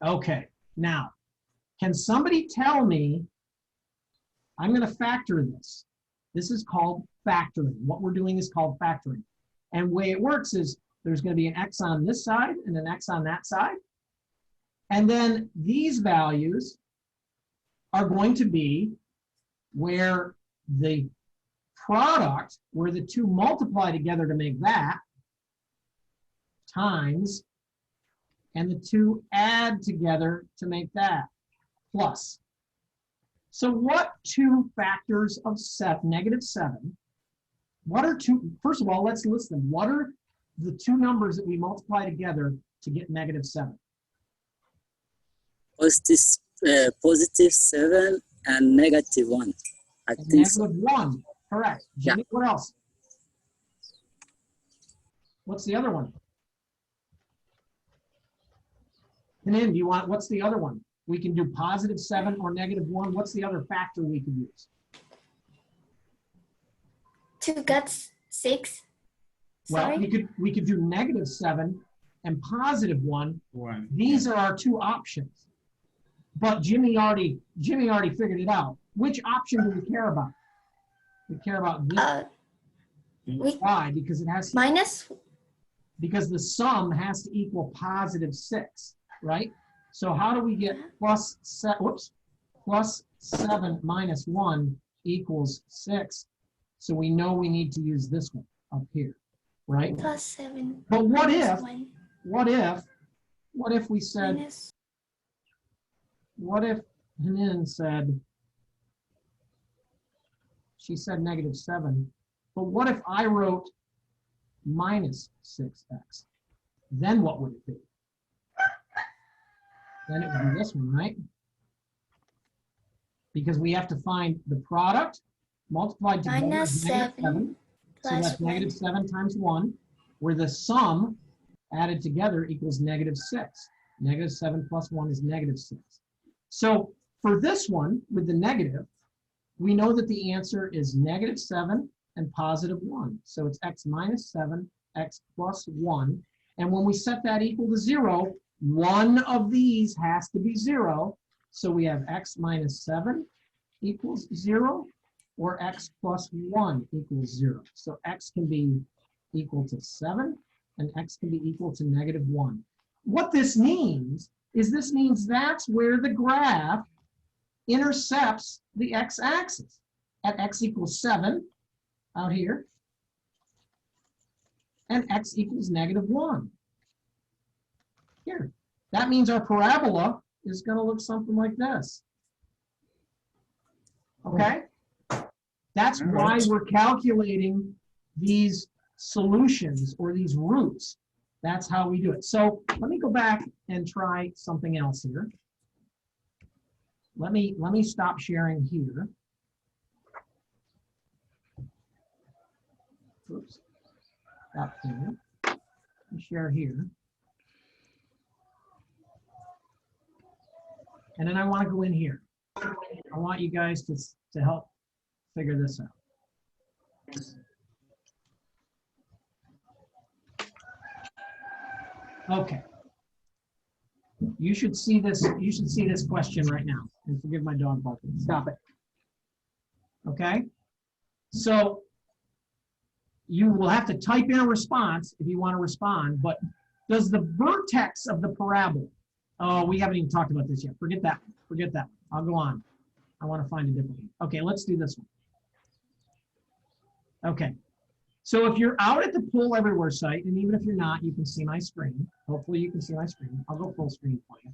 okay. Now, can somebody tell me, I'm going to factor this. This is called factoring. What we're doing is called factoring. And the way it works is there's going to be an x on this side and an x on that side. And then these values are going to be where the product, where the two multiply together to make that, times, and the two add together to make that, plus. So what two factors of negative 7, what are two, first of all, let's list them. What are the two numbers that we multiply together to get negative 7? Positive 7 and negative 1. I And think so. negative 1, correct. Jimmy, what else? What's the other one? Hanan, do you want, what's the other one? We can do positive 7 or negative 1. What's the other factor we could use? 2 got 6. Well, Sorry. we could do negative 7 and positive 1. These are our two options. But Jimmy already figured it out. Which option do we care about? We care about this. Why? Because it has Minus. because the sum has to equal positive 6, right? So how do we get plus 7 minus 1 equals 6? So we know we need to use this one up here, right? Plus 7. But what minus if, 1 what if we said, minus. what if Hanan said, she said negative 7, but what if I wrote minus 6x? Then what would it be? Then it would be this one, right? Because we have to find the product multiplied together Minus is negative 7. So plus that's negative 1. 7 times 1, where the sum added together equals negative 6. Negative 7 plus 1 is negative 6. So for this one, with the negative, we know that the answer is negative 7 and positive 1. So it's x minus 7, x plus 1. And when we set that equal to 0, one of these has to be 0. So we have x minus 7 equals 0, or x plus 1 equals 0. So x can be equal to 7, and x can be equal to negative 1. What this means is that's where the graph intercepts the x-axis at x equals 7 out here, and x equals negative 1 here. That means our parabola is going to look something like this. Okay? That's why we're calculating these solutions or these roots. That's how we do it. So let me go back and try something else here. Let me stop sharing here. Oops. Stop there. Share here. And then I want to go in here. I want you guys to help figure this out. Okay. You should see this question right now. And forgive my dog barking. Stop it. Okay? So you will have to type in a response if you want to respond, but does the vertex of the parabola, oh, we haven't even talked about this yet. Forget that. Forget that. I'll go on. I want to find a different one. Okay, let's do this one. Okay. So if you're out at the Poll Everywhere site, and even if you're not, you can see my screen. Hopefully you can see my screen. I'll go full screen for you.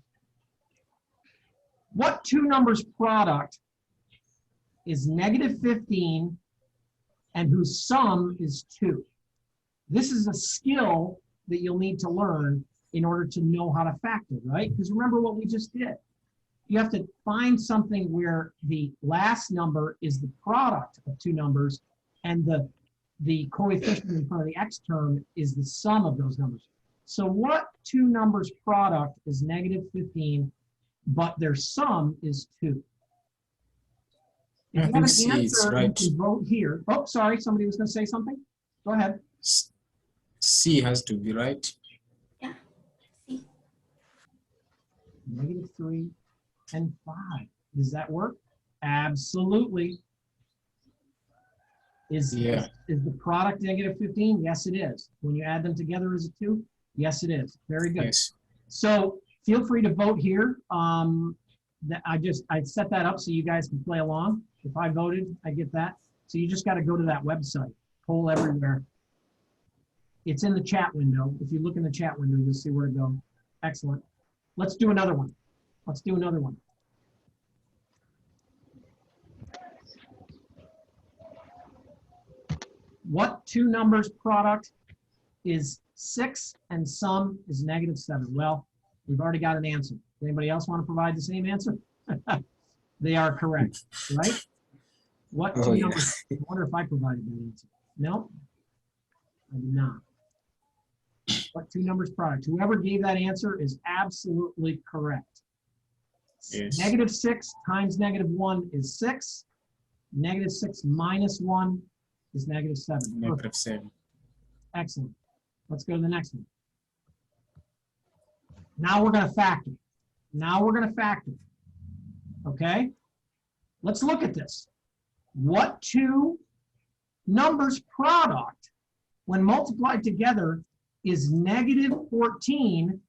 What two numbers product is -15 and whose sum is 2? This is a skill that you'll need to learn in order to know how to factor, right? Because remember what we just did. You have to find something where the last number is the product of two numbers and the coefficient in front of the x term is the sum of those numbers. So what two numbers product is -15, but their sum is 2? If you have an C is answer, you right. can vote here. Oh, sorry, somebody was going to say something. Go ahead. C has to be right. Yeah. See. -3 and 5. Does that work? Absolutely. Is the product -15? Yes, it is. When you add them together, is it 2? Yes, it is. Very good. Yes. So feel free to vote here. I set that up so you guys can play along. If I voted, I get that. So you just got to go to that website, Poll Everywhere. It's in the chat window. If you look in the chat window, you'll see where to go. Excellent. Let's do another one. Let's do another one. What two numbers product is 6 and sum is -7? Well, we've already got an answer. Does anybody else want to provide the same answer? They are correct, right? What two numbers? I wonder if I provided that answer. No, I did not. What two numbers product? Whoever gave that answer is absolutely correct. Yes. -6 times -1 is 6. -6 minus 1 is -7. Perfect. -7. Excellent. Let's go to the next one. Now we're going to factor. Now we're going to factor. Okay? Let's look at this. What two numbers product, when multiplied together, is -14,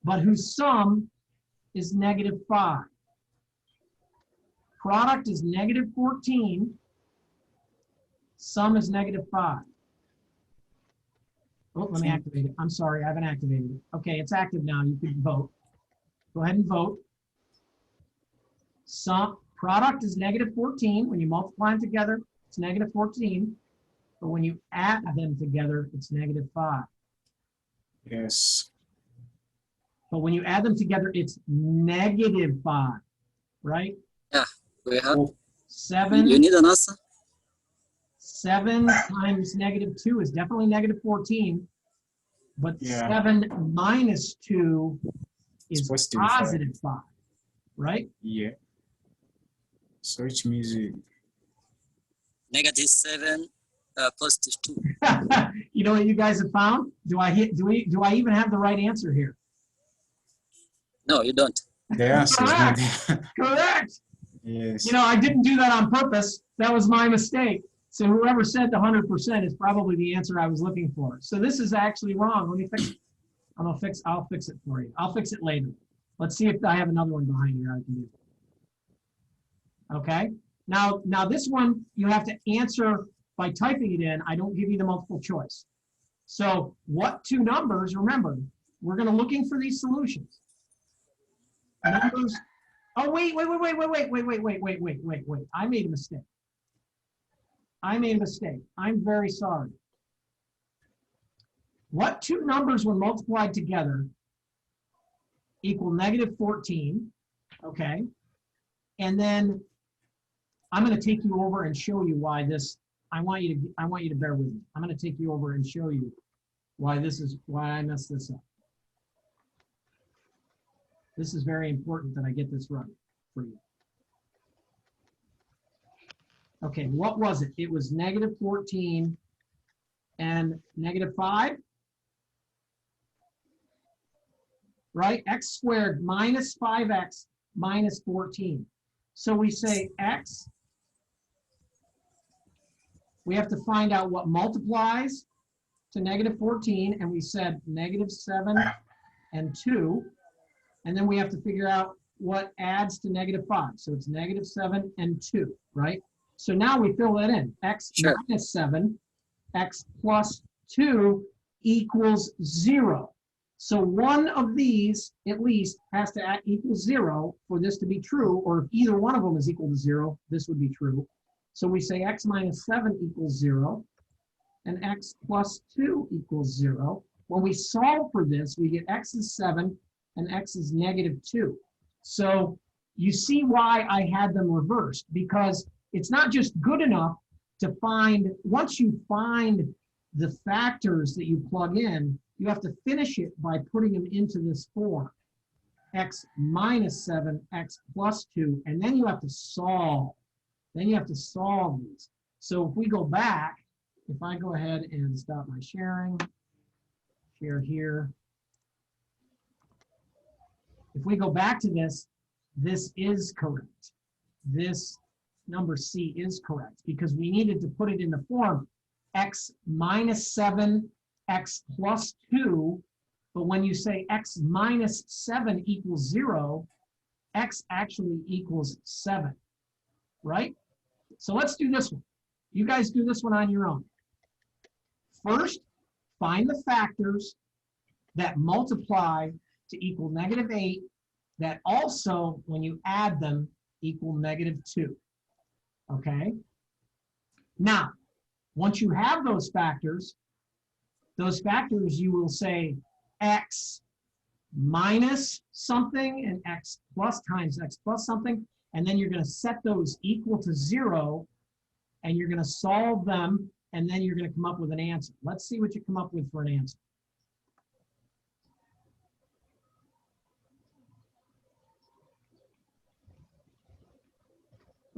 but whose sum is -5? Product is -14. Sum is -5. Oh, let me activate it. I'm sorry, I haven't activated it. Okay, it's active now. You can vote. Go ahead and vote. Sum product is -14. When you multiply them together, it's -14. But when you add them together, it's -5. Yes. But when you add them together, it's -5, right? Yeah, we have. 7. You need an answer? 7 times -2 is definitely -14, but Yeah. 7 minus 2 is It's positive 5, right? Yeah. So which means -7, +2. You know what you guys have found? Do I even have the right answer here? No, you don't. the answer is not Correct. there. Correct. Yes. You know, I didn't do that on purpose. That was my mistake. So whoever said the 100% is probably the answer I was looking for. So this is actually wrong. Let me fix it. I'll fix it for you. I'll fix it later. Let's see if I have another one behind here I can do. Okay. Now this one you have to answer by typing it in. I don't give you the multiple choice. So what two numbers? Remember, we're going to looking for these solutions. Numbers. Oh wait. I made a mistake. I'm very sorry. What two numbers, when multiplied together, equal -14? Okay. And then I'm going to take you over and show you why this. I want you to bear with me. I'm going to take you over and show you why I messed this up. This is very important that I get this right for you. Okay, what was it? It was negative 14 and negative 5, right? X squared minus 5x minus 14. So we say x, we have to find out what multiplies to negative 14, and we said negative 7 and 2. And then we have to figure out what adds to negative 5. So it's negative 7 and 2, right? So now we fill that in. X Sure. minus 7, x plus 2 equals 0. So one of these, at least, has to equal 0 for this to be true, or if either one of them is equal to 0, this would be true. So we say x minus 7 equals 0, and x plus 2 equals 0. When we solve for this, we get x is 7, and x is negative 2. So you see why I had them reversed, because it's not just good enough to find, once you find the factors that you plug in, you have to finish it by putting them into this form. X minus 7, x plus 2, and then you have to solve. Then you have to solve these. So if we go back, if I go ahead and stop my sharing, share here. If we go back to this, this is correct. This number C is correct because we needed to put it in the form x minus 7, x plus 2. But when you say x minus 7 equals 0, x actually equals 7, right? So let's do this one. You guys do this one on your own. First, find the factors that multiply to equal negative 8 that also, when you add them, equal negative 2. Okay? Now, once you have those factors you will say x minus something and x plus times x plus something, and then you're going to set those equal to 0, and you're going to solve them, and then you're going to come up with an answer. Let's see what you come up with for an answer.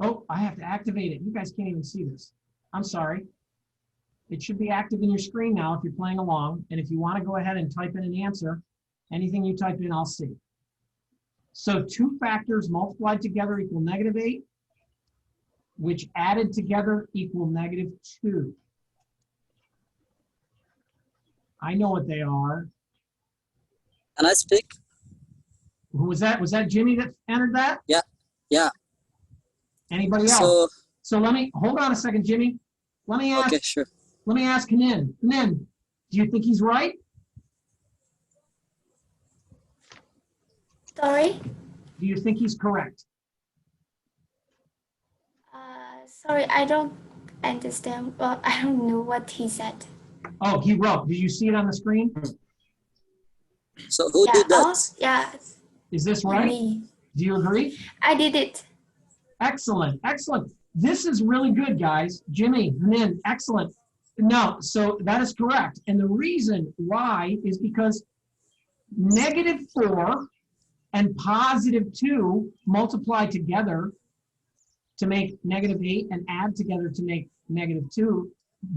Oh, I have to activate it. You guys can't even see this. I'm sorry. It should be active in your screen now if you're playing along. And if you want to go ahead and type in an answer, anything you type in, I'll see. So 2 factors multiplied together equal negative 8, which added together equal negative 2. I know what they are. Can I speak? Who was that? Was that Jimmy that entered that? Yeah. Yeah. Anybody else? So let me, hold on a second, Jimmy. Let me ask, Okay, sure. let me ask Hanin. Hanin, do you think he's right? Sorry? Do you think he's correct? Sorry, I don't understand. Well, I don't know what he said. Oh, he wrote. Did you see it on the screen? So who did that? Yeah, Is this right? me. Do you agree? I did it. Excellent, excellent. This is really good, guys. Jimmy, Hanin, excellent. No, so that is correct. And the reason why is because negative 4 and positive 2 multiply together to make negative 8 and add together to make negative 2.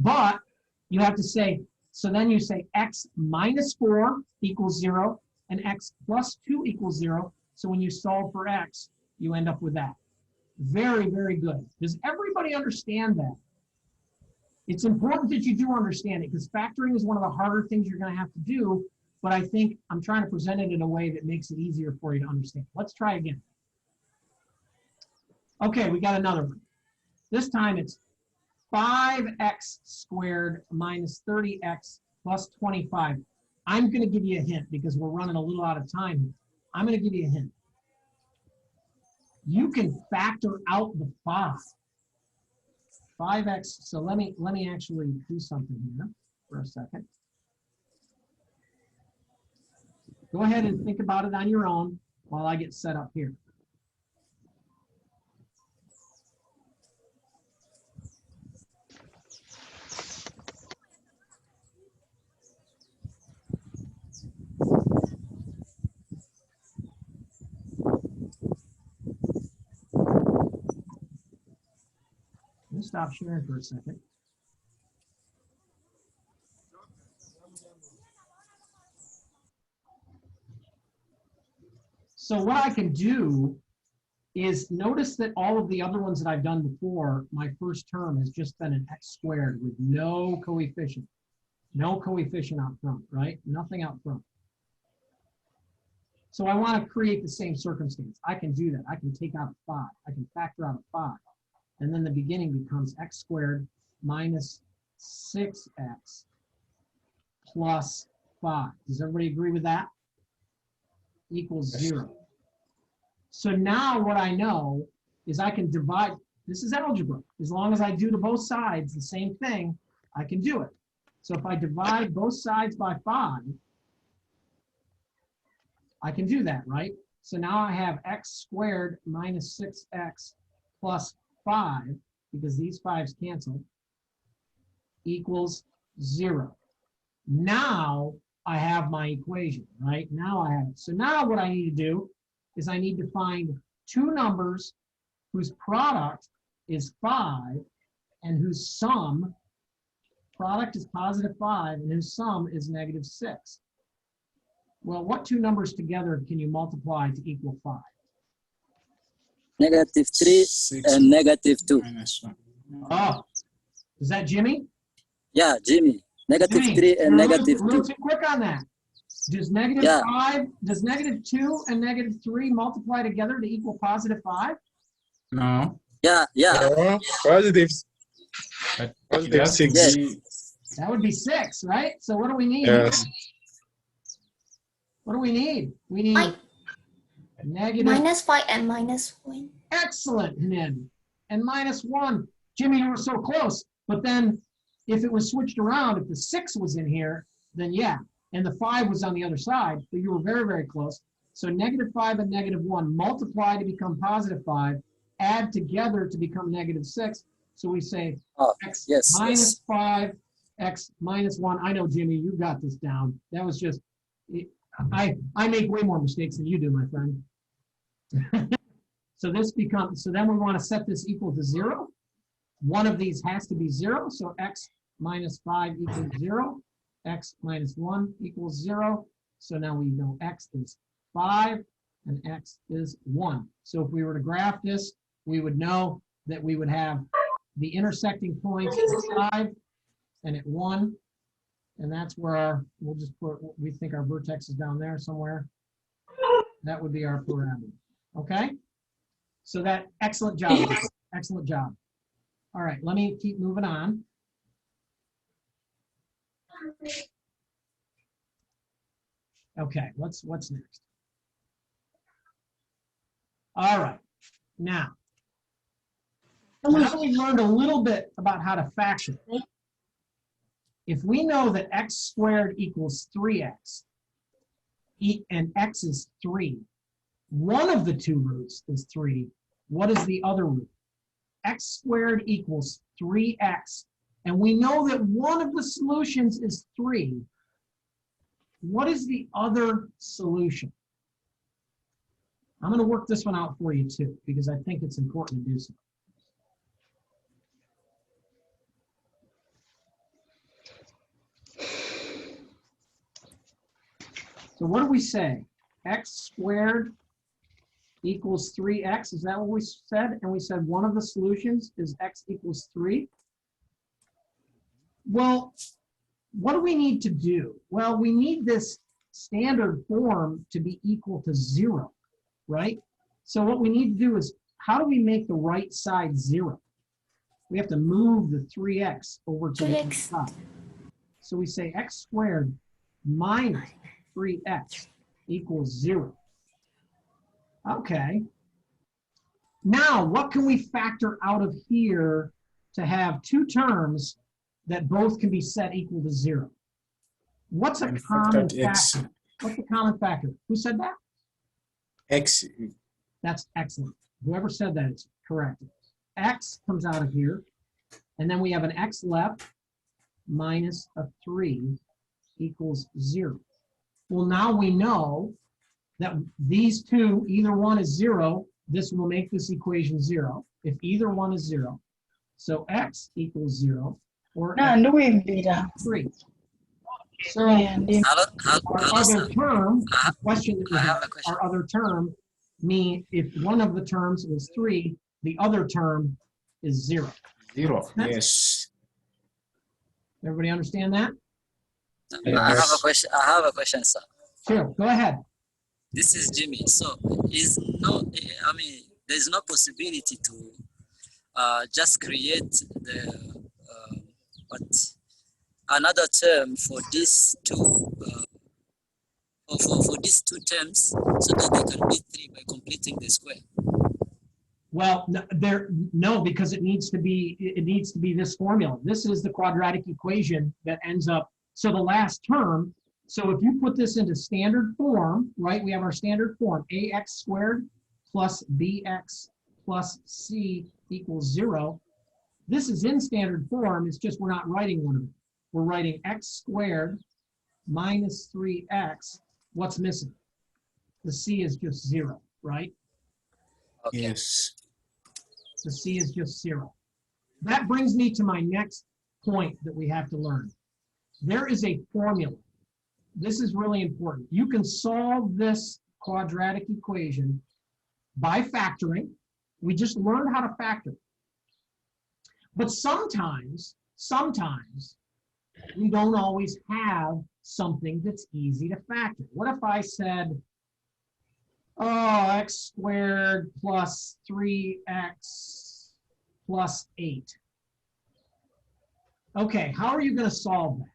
But you have to say, so then you say x minus 4 equals 0 and x plus 2 equals 0. So when you solve for x, you end up with that. Very, very good. Does everybody understand that? It's important that you do understand it because factoring is one of the harder things you're going to have to do, but I think I'm trying to present it in a way that makes it easier for you to understand. Let's try again. Okay, we got another one. This time it's 5x squared minus 30x plus 25. I'm going to give you a hint because we're running a little out of time here. I'm going to give you a hint. You can factor out the 5. 5x, so let me actually do something here for a second. Go ahead and think about it on your own while I get set up here. stop sharing for a second. So what I can do is notice that all of the other ones that I've done before, my first term has just been an x squared with no coefficient. No coefficient out front, right? Nothing out front. So I want to create the same circumstance. I can do that. I can take out a 5. I can factor out a 5. And then the beginning becomes x squared minus 6x plus 5. Does everybody agree with that? Equals 0. So now what I know is I can divide. This is algebra. As long as I do to both sides the same thing, I can do it. So if I divide both sides by 5, I can do that, right? So now I have x squared minus 6x plus 5, because these 5's cancel, equals 0. Now I have my equation, right? Now I have it. So now what I need to do is I need to find two numbers whose product is 5 and whose sum, product is positive 5 and whose sum is negative 6. Well, what two numbers together can you multiply to equal 5? Negative 3 6 and negative 2. minus 1. Oh, is that Jimmy? Yeah, Jimmy. Negative Jimmy, 3 and you're negative a little 2. too quick on that. Does negative Yeah. 5, does negative 2 and negative 3 multiply together to equal positive 5? No, Yeah, yeah. No, positive. but it Positive has to 6. be That would be 6, right? So what do we need? Yes. What do we need? We need I- negative. -5 and -1. Excellent, Hanin. And -1. Jimmy, you were so close. But then if it was switched around, if the 6 was in here, then yeah. And the 5 was on the other side, but you were very, very close. So -5 and -1 multiply to become positive 5, add together to become negative 6. So we say Oh, x yes, minus yes. 5, x minus 1. I know, Jimmy, you got this down. That was just, I make way more mistakes than you do, my friend. So this becomes, so then we want to set this equal to 0. One of these has to be 0. So x minus 5 equals 0. X minus 1 equals 0. So now we know x is 5 and x is 1. So if we were to graph this, we would know that we would have the intersecting points at 5 and at 1. And that's where our, we'll just put, we think our vertex is down there somewhere. That would be our parabola. Okay? So that, excellent job. Excellent job. All right, let me keep moving on. Okay, what's next? All right, now that we've learned a little bit about how to factor, if we know that x squared equals 3x and x is 3, one of the two roots is 3, what is the other root? X squared equals 3x, and we know that one of the solutions is 3. What is the other solution? I'm going to work this one out for you too, because I think it's important to do so. So what do we say? X squared equals 3x. Is that what we said? And we said one of the solutions is x equals 3. Well, what do we need to do? Well, we need this standard form to be equal to 0, right? So what we need to do is, how do we make the right side 0? We have to move the 3x over to the other 3x. side. So we say x squared minus 3x equals 0. Okay. Now, what can we factor out of here to have two terms that both can be set equal to 0? What's a and common factor x. factor? What's the common factor? Who said that? X. That's excellent. Whoever said that is correct. X comes out of here, and then we have an x left minus a 3 equals 0. Well, now we know that these two, either one is 0, this will make this equation 0, if either one is 0. So x equals 0 or Nah, x no way, Vida. 3. So Yeah, then Hello, our hello, other sir. term, the question that we I have have, a question. our other term mean if one of the terms is 3, the other term is 0. 0. Yes. Everybody understand that? I have a Yes. question. I have a question, sir. Sure, go ahead. This is Jimmy. So, there's no possibility to just create the what another term for these two for these two terms, so that they can be 3 by completing the square. Well, no, because it needs to be this formula. This is the quadratic equation that ends up, so the last term, so if you put this into standard form, right, we have our standard form, ax squared plus bx plus c equals 0. This is in standard form, it's just we're not writing one of them. We're writing x squared minus 3x. What's missing? The c is just 0, right? Okay. Yes. The c is just 0. That brings me to my next point that we have to learn. There is a formula. This is really important. You can solve this quadratic equation by factoring. We just learned how to factor. But sometimes we don't always have something that's easy to factor. What if I said, oh, x squared plus 3x plus 8. Okay, how are you going to solve that?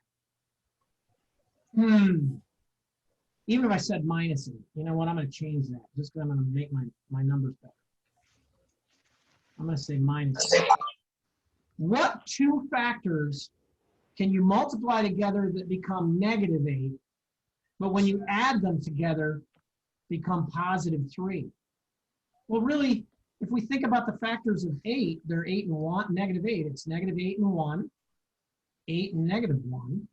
Even if I said minus 8, you know what? I'm going to change that just because I'm going to make my numbers better. I'm going to say minus 8. What two factors can you multiply together that become negative 8, but when you add them together, become positive 3? Well, really, if we think about the factors of 8, they're 8 and 1, negative 8. It's negative 8 and 1, 8 and negative 1,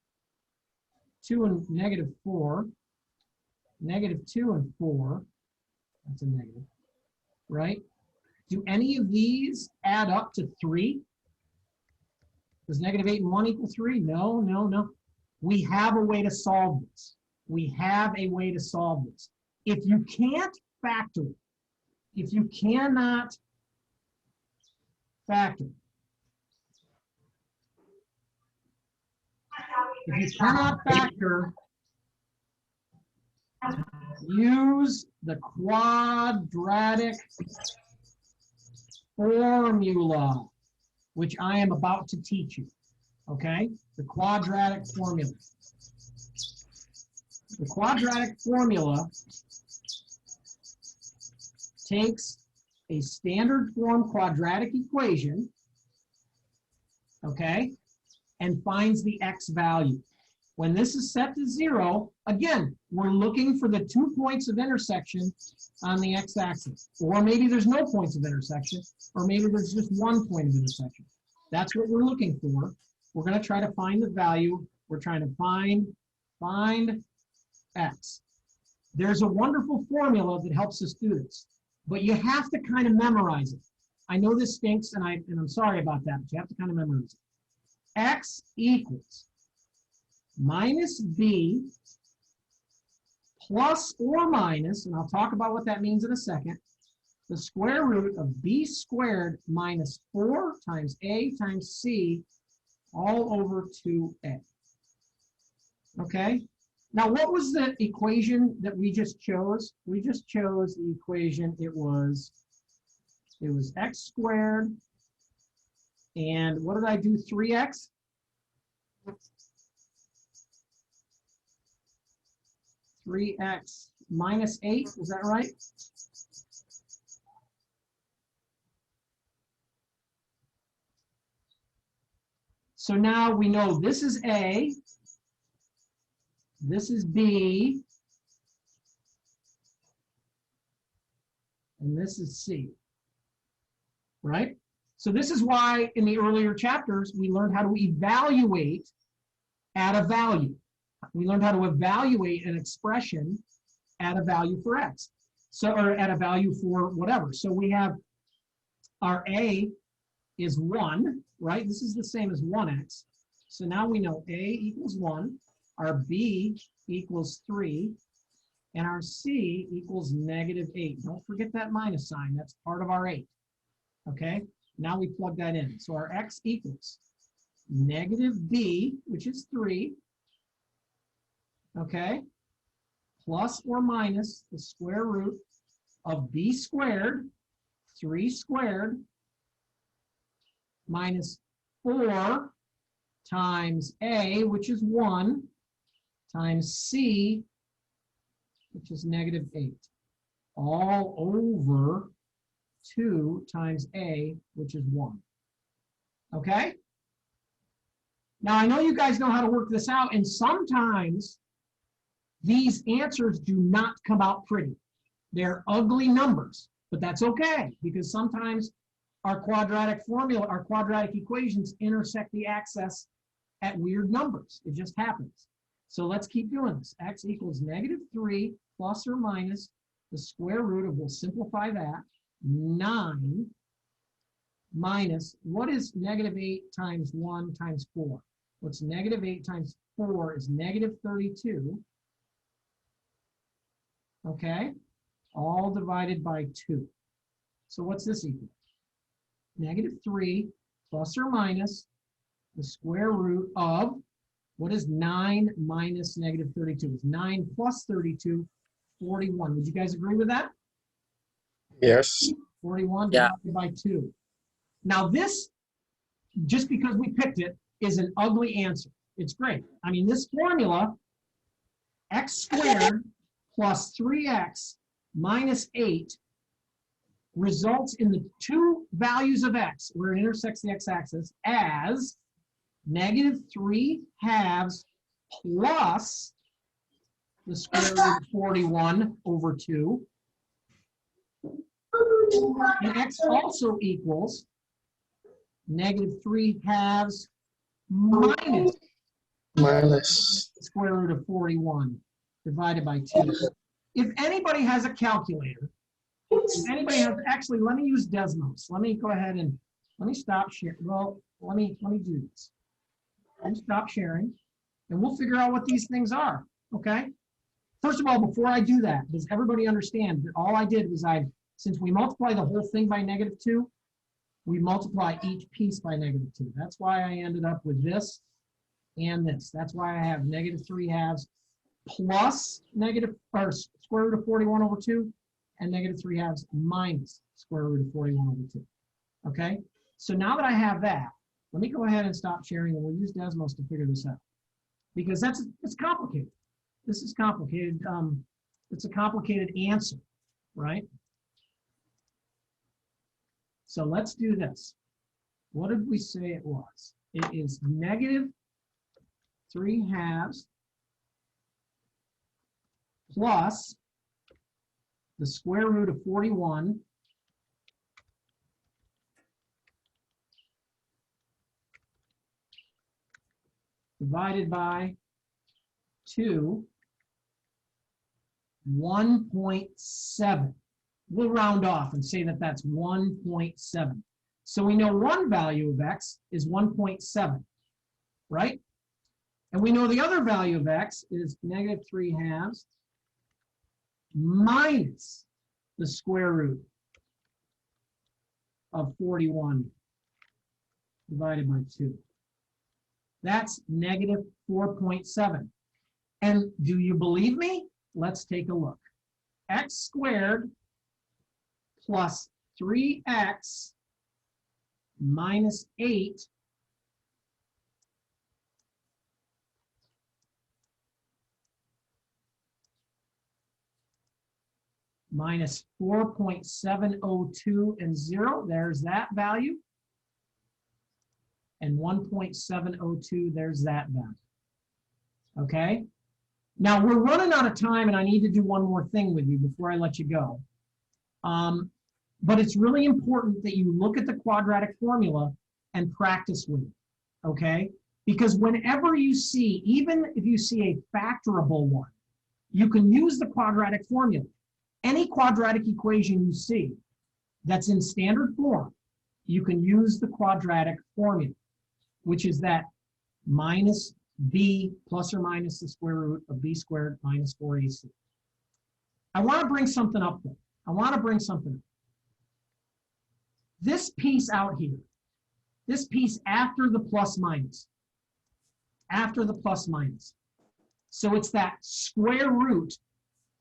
2 and negative 4, negative 2 and 4. That's a negative, right? Do any of these add up to 3? Does negative 8 and 1 equal 3? No, no, no. We have a way to solve this. We have a way to solve this. If you can't factor, if you cannot factor, use the quadratic formula, which I am about to teach you, okay? The quadratic formula. The quadratic formula takes a standard form quadratic equation, okay, and finds the x value. When this is set to 0, again, we're looking for the 2 points of intersection on the x-axis. Or maybe there's no points of intersection, or maybe there's just 1 point of intersection. That's what we're looking for. We're going to try to find the value. We're trying to find x. There's a wonderful formula that helps us do this, but you have to kind of memorize it. I know this stinks, and I'm sorry about that, but you have to kind of memorize it. X equals minus b plus or minus, and I'll talk about what that means in a second, the square root of b squared minus 4 times a times c all over 2a. Okay? Now, what was the equation that we just chose? We just chose the equation, it was x squared, and what did I do, 3x? (3x minus 8), is that right? So now we know this is A, this is B, and this is C, right? So this is why in the earlier chapters, we learned how to evaluate at a value. We learned how to evaluate an expression at a value for x, so, or at a value for whatever. So we have our A is 1, right? This is the same as 1x. So now we know A equals 1, our B equals 3, and our C equals -8. Don't forget that minus sign. That's part of our 8. Okay? Now we plug that in. So our x equals -b, which is 3, okay, plus or minus the square root of b squared, 3 squared, minus 4 times a, which is 1, times c, which is -8, all over 2 times a, which is 1. Okay? Now, I know you guys know how to work this out, and sometimes these answers do not come out pretty. They're ugly numbers, but that's okay, because sometimes our quadratic formula, our quadratic equations intersect the axis at weird numbers. It just happens. So let's keep doing this. X equals -3 plus or minus the square root of, we'll simplify that, 9 minus, what is -8 times 1 times 4? What's -8 times 4 is -32. Okay, all divided by 2. So what's this equal? -3 plus or minus the square root of, what is 9 minus -32? It's 9 plus 32, 41. Would you guys agree with that? Yes. 41 Yeah. divided by 2. Now this, just because we picked it, is an ugly answer. It's great. I mean, this formula, x squared plus 3x minus 8, results in the two values of x, where it intersects the x-axis, as -3/2 plus the square root of 41 over 2. And x also equals -3/2 minus Minus. the square root of 41 divided by 2. If anybody has a calculator, if anybody has, actually, let me use Desmos. Let me go ahead and, let me stop sharing. Well, let me do this. Let me stop sharing, and we'll figure out what these things are, okay? First of all, before I do that, does everybody understand that all I did was since we multiply the whole thing by -2, we multiply each piece by -2. That's why I ended up with this and this. That's why I have -3/2 plus square root of 41 over 2, and -3/2 minus square root of 41 over 2. Okay? So now that I have that, let me go ahead and stop sharing, and we'll use Desmos to figure this out. Because it's complicated. This is complicated. It's a complicated answer, right? So let's do this. What did we say it was? It is -3/2 plus the square root of 41 divided by 2, 1.7. We'll round off and say that that's 1.7. So we know one value of x is 1.7, right? And we know the other value of x is -3/2 minus the square root of 41 divided by 2. That's -4.7. And do you believe me? Let's take a look. X squared plus 3x minus 8 minus 4.702 and 0, there's that value. And 1.702, there's that value. Okay? Now we're running out of time, and I need to do one more thing with you before I let you go. But it's really important that you look at the quadratic formula and practice with it, okay? Because whenever you see, even if you see a factorable one, you can use the quadratic formula. Any quadratic equation you see that's in standard form, you can use the quadratic formula, which is that minus b plus or minus the square root of b squared minus 4ac. I want to bring something up though. I want to bring something up. This piece out here, this piece after the plus minus, So it's that square root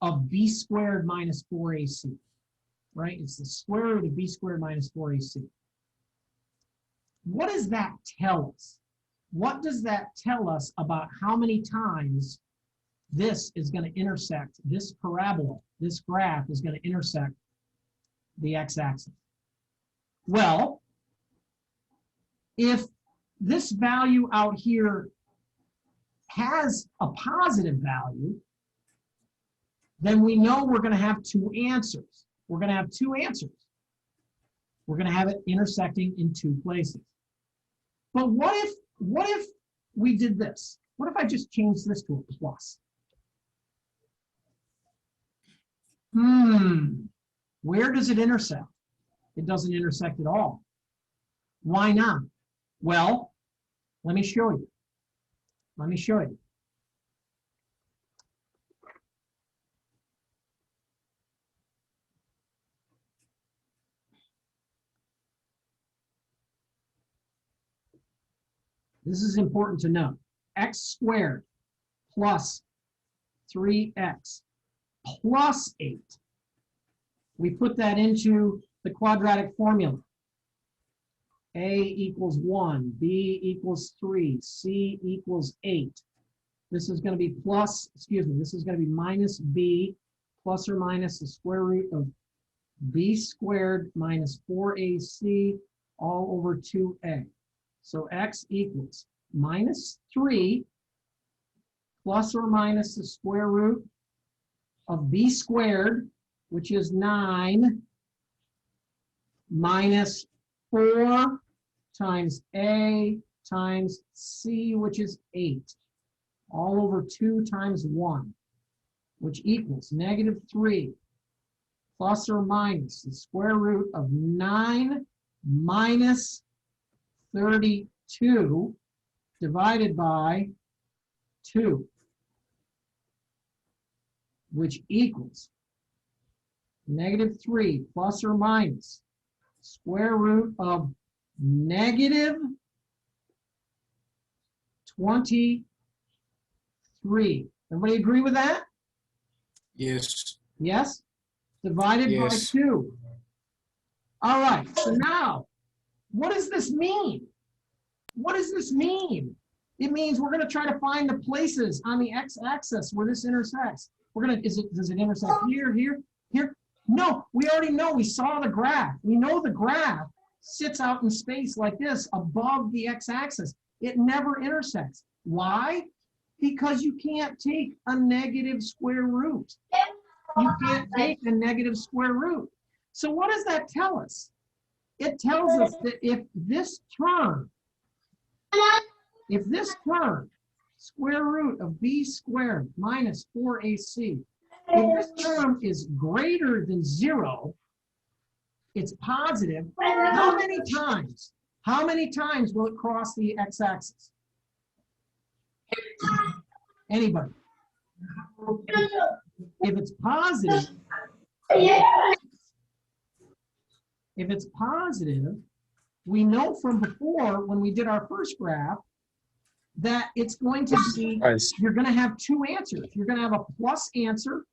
of b squared minus 4ac, right? It's the square root of b squared minus 4ac. What does that tell us? What does that tell us about how many times this is going to intersect, this parabola, this graph is going to intersect the x-axis? Well, if this value out here has a positive value, then we know we're going to have two answers. We're going to have two answers. We're going to have it intersecting in two places. But what if we did this? What if I just changed this to a plus? Where does it intersect? It doesn't intersect at all. Why not? Well, let me show you. Let me show you. This is important to know. X squared plus 3x plus 8. We put that into the quadratic formula. A equals 1, B equals 3, C equals 8. This is going to be this is going to be minus B plus or minus the square root of B squared minus 4AC all over 2A. So X equals minus 3 plus or minus the square root of B squared, which is 9, minus 4 times A times C, which is 8, all over 2 times 1, which equals negative 3 plus or minus the square root of 9 minus 32 divided by 2, which equals negative 3 plus or minus square root of negative 23. Everybody agree with that? Yes. Yes? Divided by 2. All right, so now, what does this mean? What does this mean? It means we're going to try to find the places on the x-axis where this intersects. We're going to, does it intersect here, here, here? No, we already know. We saw the graph. We know the graph sits out in space like this above the x-axis. It never intersects. Why? Because you can't take a negative square root. You can't take a negative square root. So what does that tell us? It tells us that if this term, square root of b squared minus 4ac, if this term is greater than 0, it's positive. How many times will it cross the x-axis? Anybody? If it's positive, we know from before when we did our first graph that it's going to be, you're going to have two answers. You're going to have a plus answer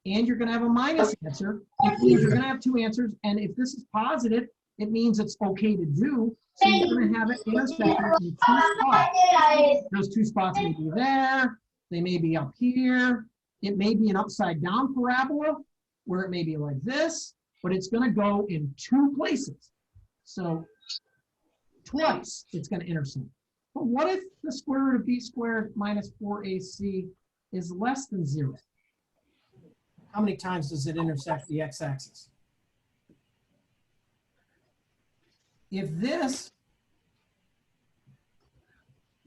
and you're going to have a minus answer. It means you're going to have two answers, and if this is positive, it means it's okay to do. So you're going to have it intersected in 2 spots. Those 2 spots may be there, they may be up here. It may be an upside down parabola where it may be like this, but it's going to go in 2 places. So twice it's going to intersect. But what if the square root of b squared minus 4ac is less than 0? How many times does it intersect the x-axis? If this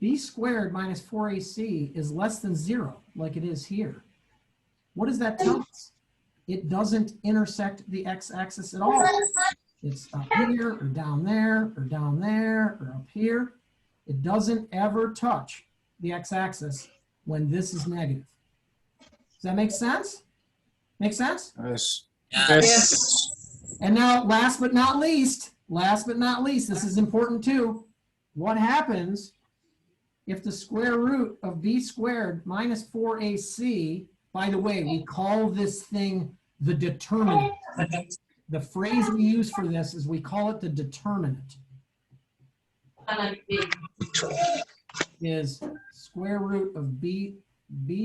b squared minus 4ac is less than 0, like it is here, what does that tell us? It doesn't intersect the x-axis at all. It's up here or down there or down there or up here. It doesn't ever touch the x-axis when this is negative. Does that make sense? Make sense? Yes. Yes. And now, last but not least, this is important too. What happens if the square root of b squared minus 4ac, by the way, we call this thing the determinant. The phrase we use for this is we call it the determinant. Is square root of b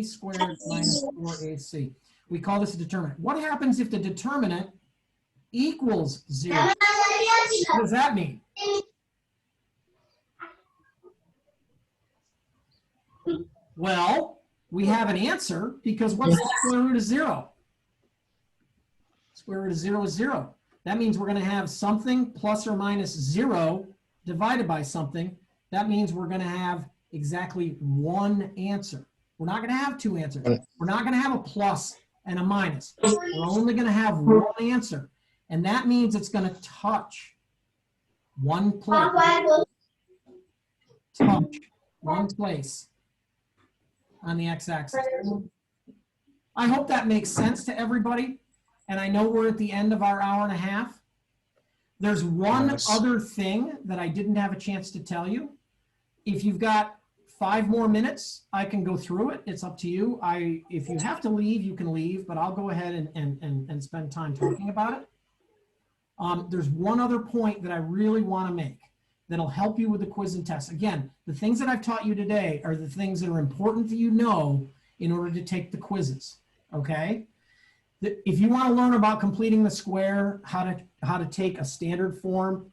squared minus 4ac. We call this a determinant. What happens if the determinant equals 0? What does that mean? Well, we have an answer because what's the square root of 0? Square root of 0 is 0. That means we're going to have something plus or minus 0 divided by something. That means we're going to have exactly one answer. We're not going to have two answers. We're not going to have a plus and a minus. We're only going to have one answer. And that means it's going to touch one place. Touch one place on the x-axis. I hope that makes sense to everybody. And I know we're at the end of our hour and a half. There's one other thing that I didn't have a chance to tell you. If you've got 5 more minutes, I can go through it. It's up to you. If you have to leave, you can leave, but I'll go ahead and spend time talking about it. There's one other point that I really want to make that'll help you with the quiz and test. Again, the things that I've taught you today are the things that are important that you know in order to take the quizzes, okay? If you want to learn about completing the square, how to take a standard form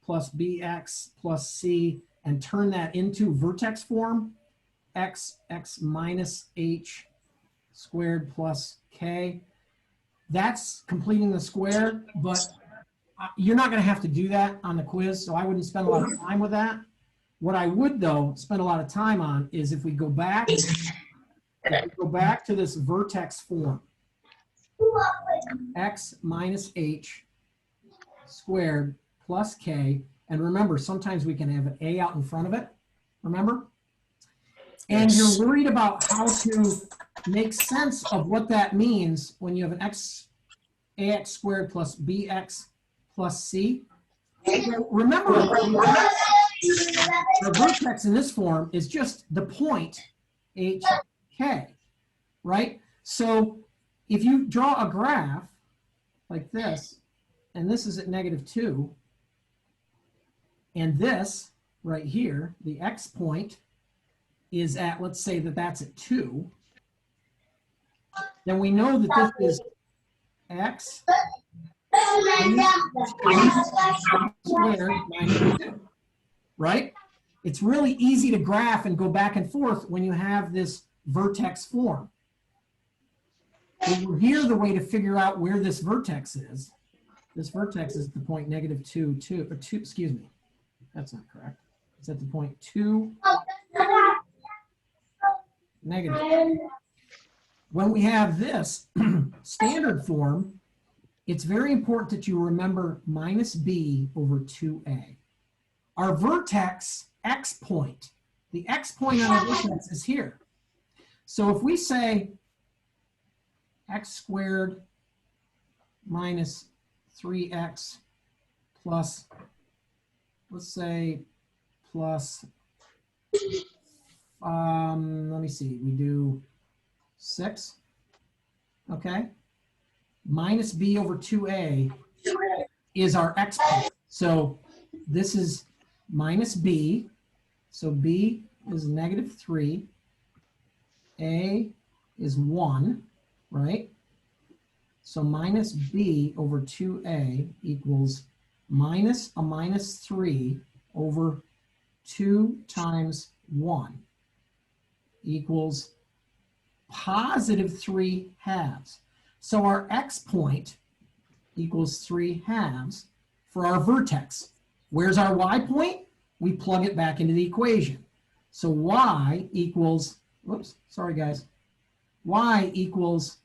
plus bx plus c and turn that into vertex form, x minus h squared plus k, that's completing the square, but you're not going to have to do that on the quiz, so I wouldn't spend a lot of time with that. What I would, though, spend a lot of time on is if we go back to this vertex form, x minus h squared plus k, and remember, sometimes we can have an a out in front of it, remember? And you're worried about how to make sense of what that means when you have an ax squared plus bx plus c. Remember, the vertex in this form is just the point hk, right? So if you draw a graph like this, and this is at -2, and this right here, the x point is at, let's say that that's at 2, then we know that this is x squared minus 2, right? It's really easy to graph and go back and forth when you have this vertex form. Over here, the way to figure out where this vertex is the point -2, or 2, excuse me. That's not correct. It's at the point 2, negative. When we have this standard form, it's very important that you remember minus b over 2a. Our vertex x point, the x point on our vertex is here. So if we say x squared minus 3x plus, let's say, plus, let me see, we do 6, okay? Minus b over 2a is our x point. So this is minus b, so b is -3, a is 1, right? So minus b over 2a equals minus a -3 over 2 times 1 equals +3/2. So our x point equals 3/2 for our vertex. Where's our y point? We plug it back into the equation. So y equals, whoops, sorry guys, y equals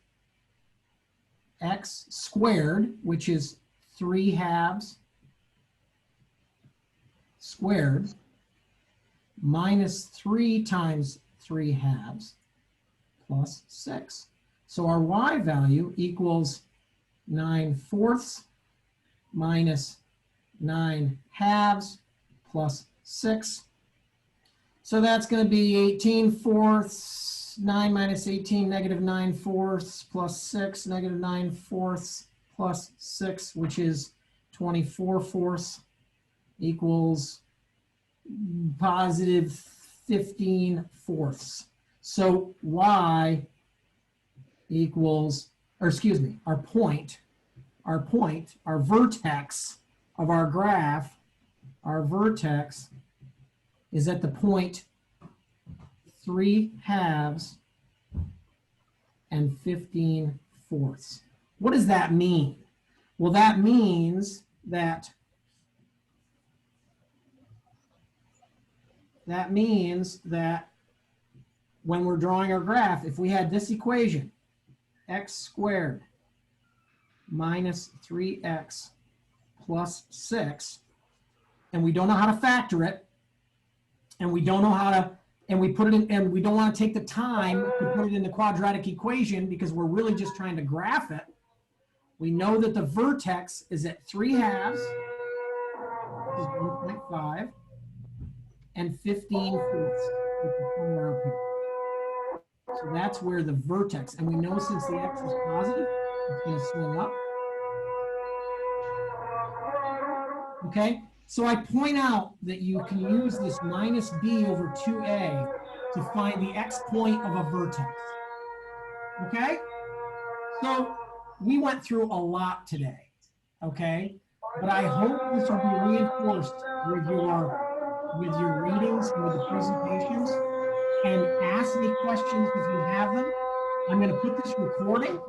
x squared, which is 3 halves squared minus 3 times 3 halves plus 6. So our y value equals 9/4 minus 9 halves plus 6. So that's going to be 18/4. 9 minus 18, negative 9/4 plus 6, negative 9/4 plus 6, which is 24/4 equals positive 15/4. So y equals, or excuse me, our vertex of our graph, our vertex is at the point 3 halves and 15/4. What does that mean? Well, that means that when we're drawing our graph, if we had this equation, x squared minus 3x plus 6, and we don't know how to factor it, and we don't know how to, and we put it in, and we don't want to take the time to put it in the quadratic equation because we're really just trying to graph it. We know that the vertex is at 3 halves, which is 1.5, and 15/4, which is somewhere up here. So that's where the vertex, and we know since the x is positive, it's going to swing up. Okay, so I point out that you can use this minus b over 2a to find the x point of a vertex. Okay, so we went through a lot today, okay, but I hope this will be reinforced with your readings and with the presentations, and ask me questions if you have them. I'm going to put this recording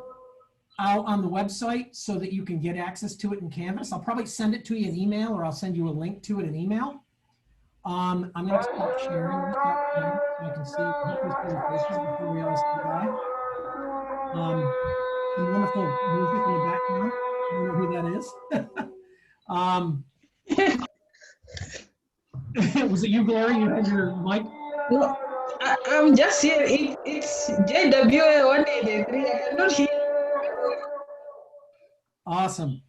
out on the website so that you can get access to it in Canvas. I'll probably send it to you in email, or I'll send you a link to it in email. I'm going to start sharing so I can see your faces before we all say bye. Some wonderful music in the background. I don't know who that is. Was it you, Glory? You had your mic? No, I'm just here. It's JWA 183. I cannot hear. Awesome.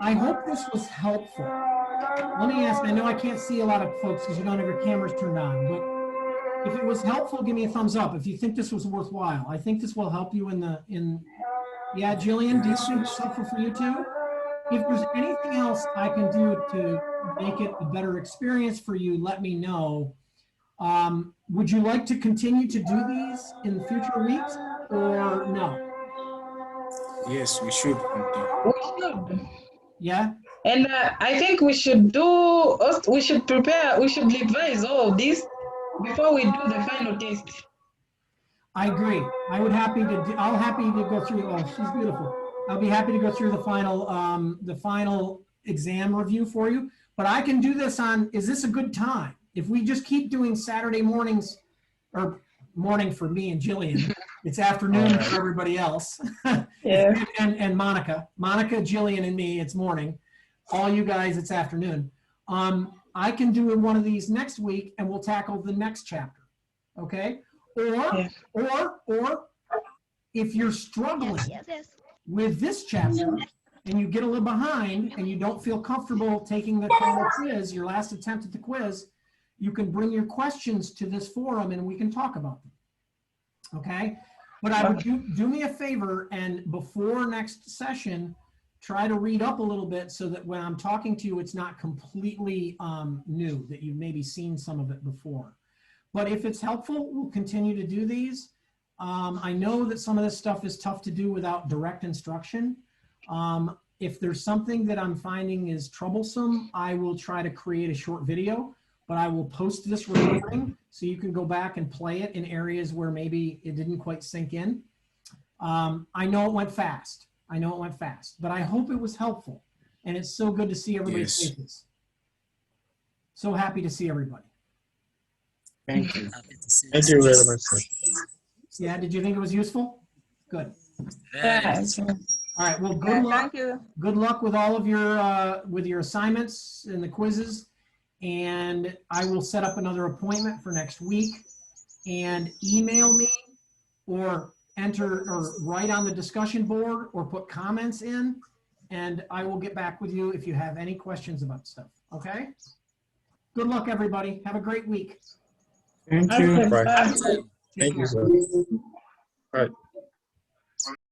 I hope this was helpful. Let me ask, I know I can't see a lot of folks because you don't have your cameras turned on, but if it was helpful, give me a thumbs up. If you think this was worthwhile, I think this will help you yeah, Jillian, do you think it's helpful for you too? If there's anything else I can do to make it a better experience for you, let me know. Would you like to continue to do these in future weeks or no? Yes, we should continue. We should. Yeah? And I think we should prepare, we should revise all of this before we do the final test. I agree. I'll happy to go through, oh, she's beautiful. I'll be happy to go through the final exam review for you, but I can do this on, is this a good time? If we just keep doing Saturday mornings, or morning for me and Jillian, it's afternoon for everybody else. Yeah. and Monica, Jillian, and me, it's morning. All you guys, it's afternoon. I can do one of these next week and we'll tackle the next chapter. Okay? Or if you're struggling with this chapter and you get a little behind and you don't feel comfortable taking the final quiz, your last attempt at the quiz, you can bring your questions to this forum and we can talk about them. Okay? But I would do me a favor, and before next session, try to read up a little bit so that when I'm talking to you, it's not completely new, that you've maybe seen some of it before. But if it's helpful, we'll continue to do these. I know that some of this stuff is tough to do without direct instruction. If there's something that I'm finding is troublesome, I will try to create a short video, but I will post this recording so you can go back and play it in areas where maybe it didn't quite sink in. I know it went fast. But I hope it was helpful. And it's so good to see everybody's faces. So happy to see everybody. Thank you. Happy to see Thank you very much, sir. Yeah, did you think it was useful? Good. Very Yeah. useful. All right, well, Yeah, good luck. thank you. Good luck with all of your assignments and the quizzes. And I will set up another appointment for next week. And email me or enter or write on the discussion board or put comments in. And I will get back with you if you have any questions about stuff. Okay? Good luck, everybody. Have a great week. Thank you. Okay, Right. bye. Take Thank you, care. sir. Right.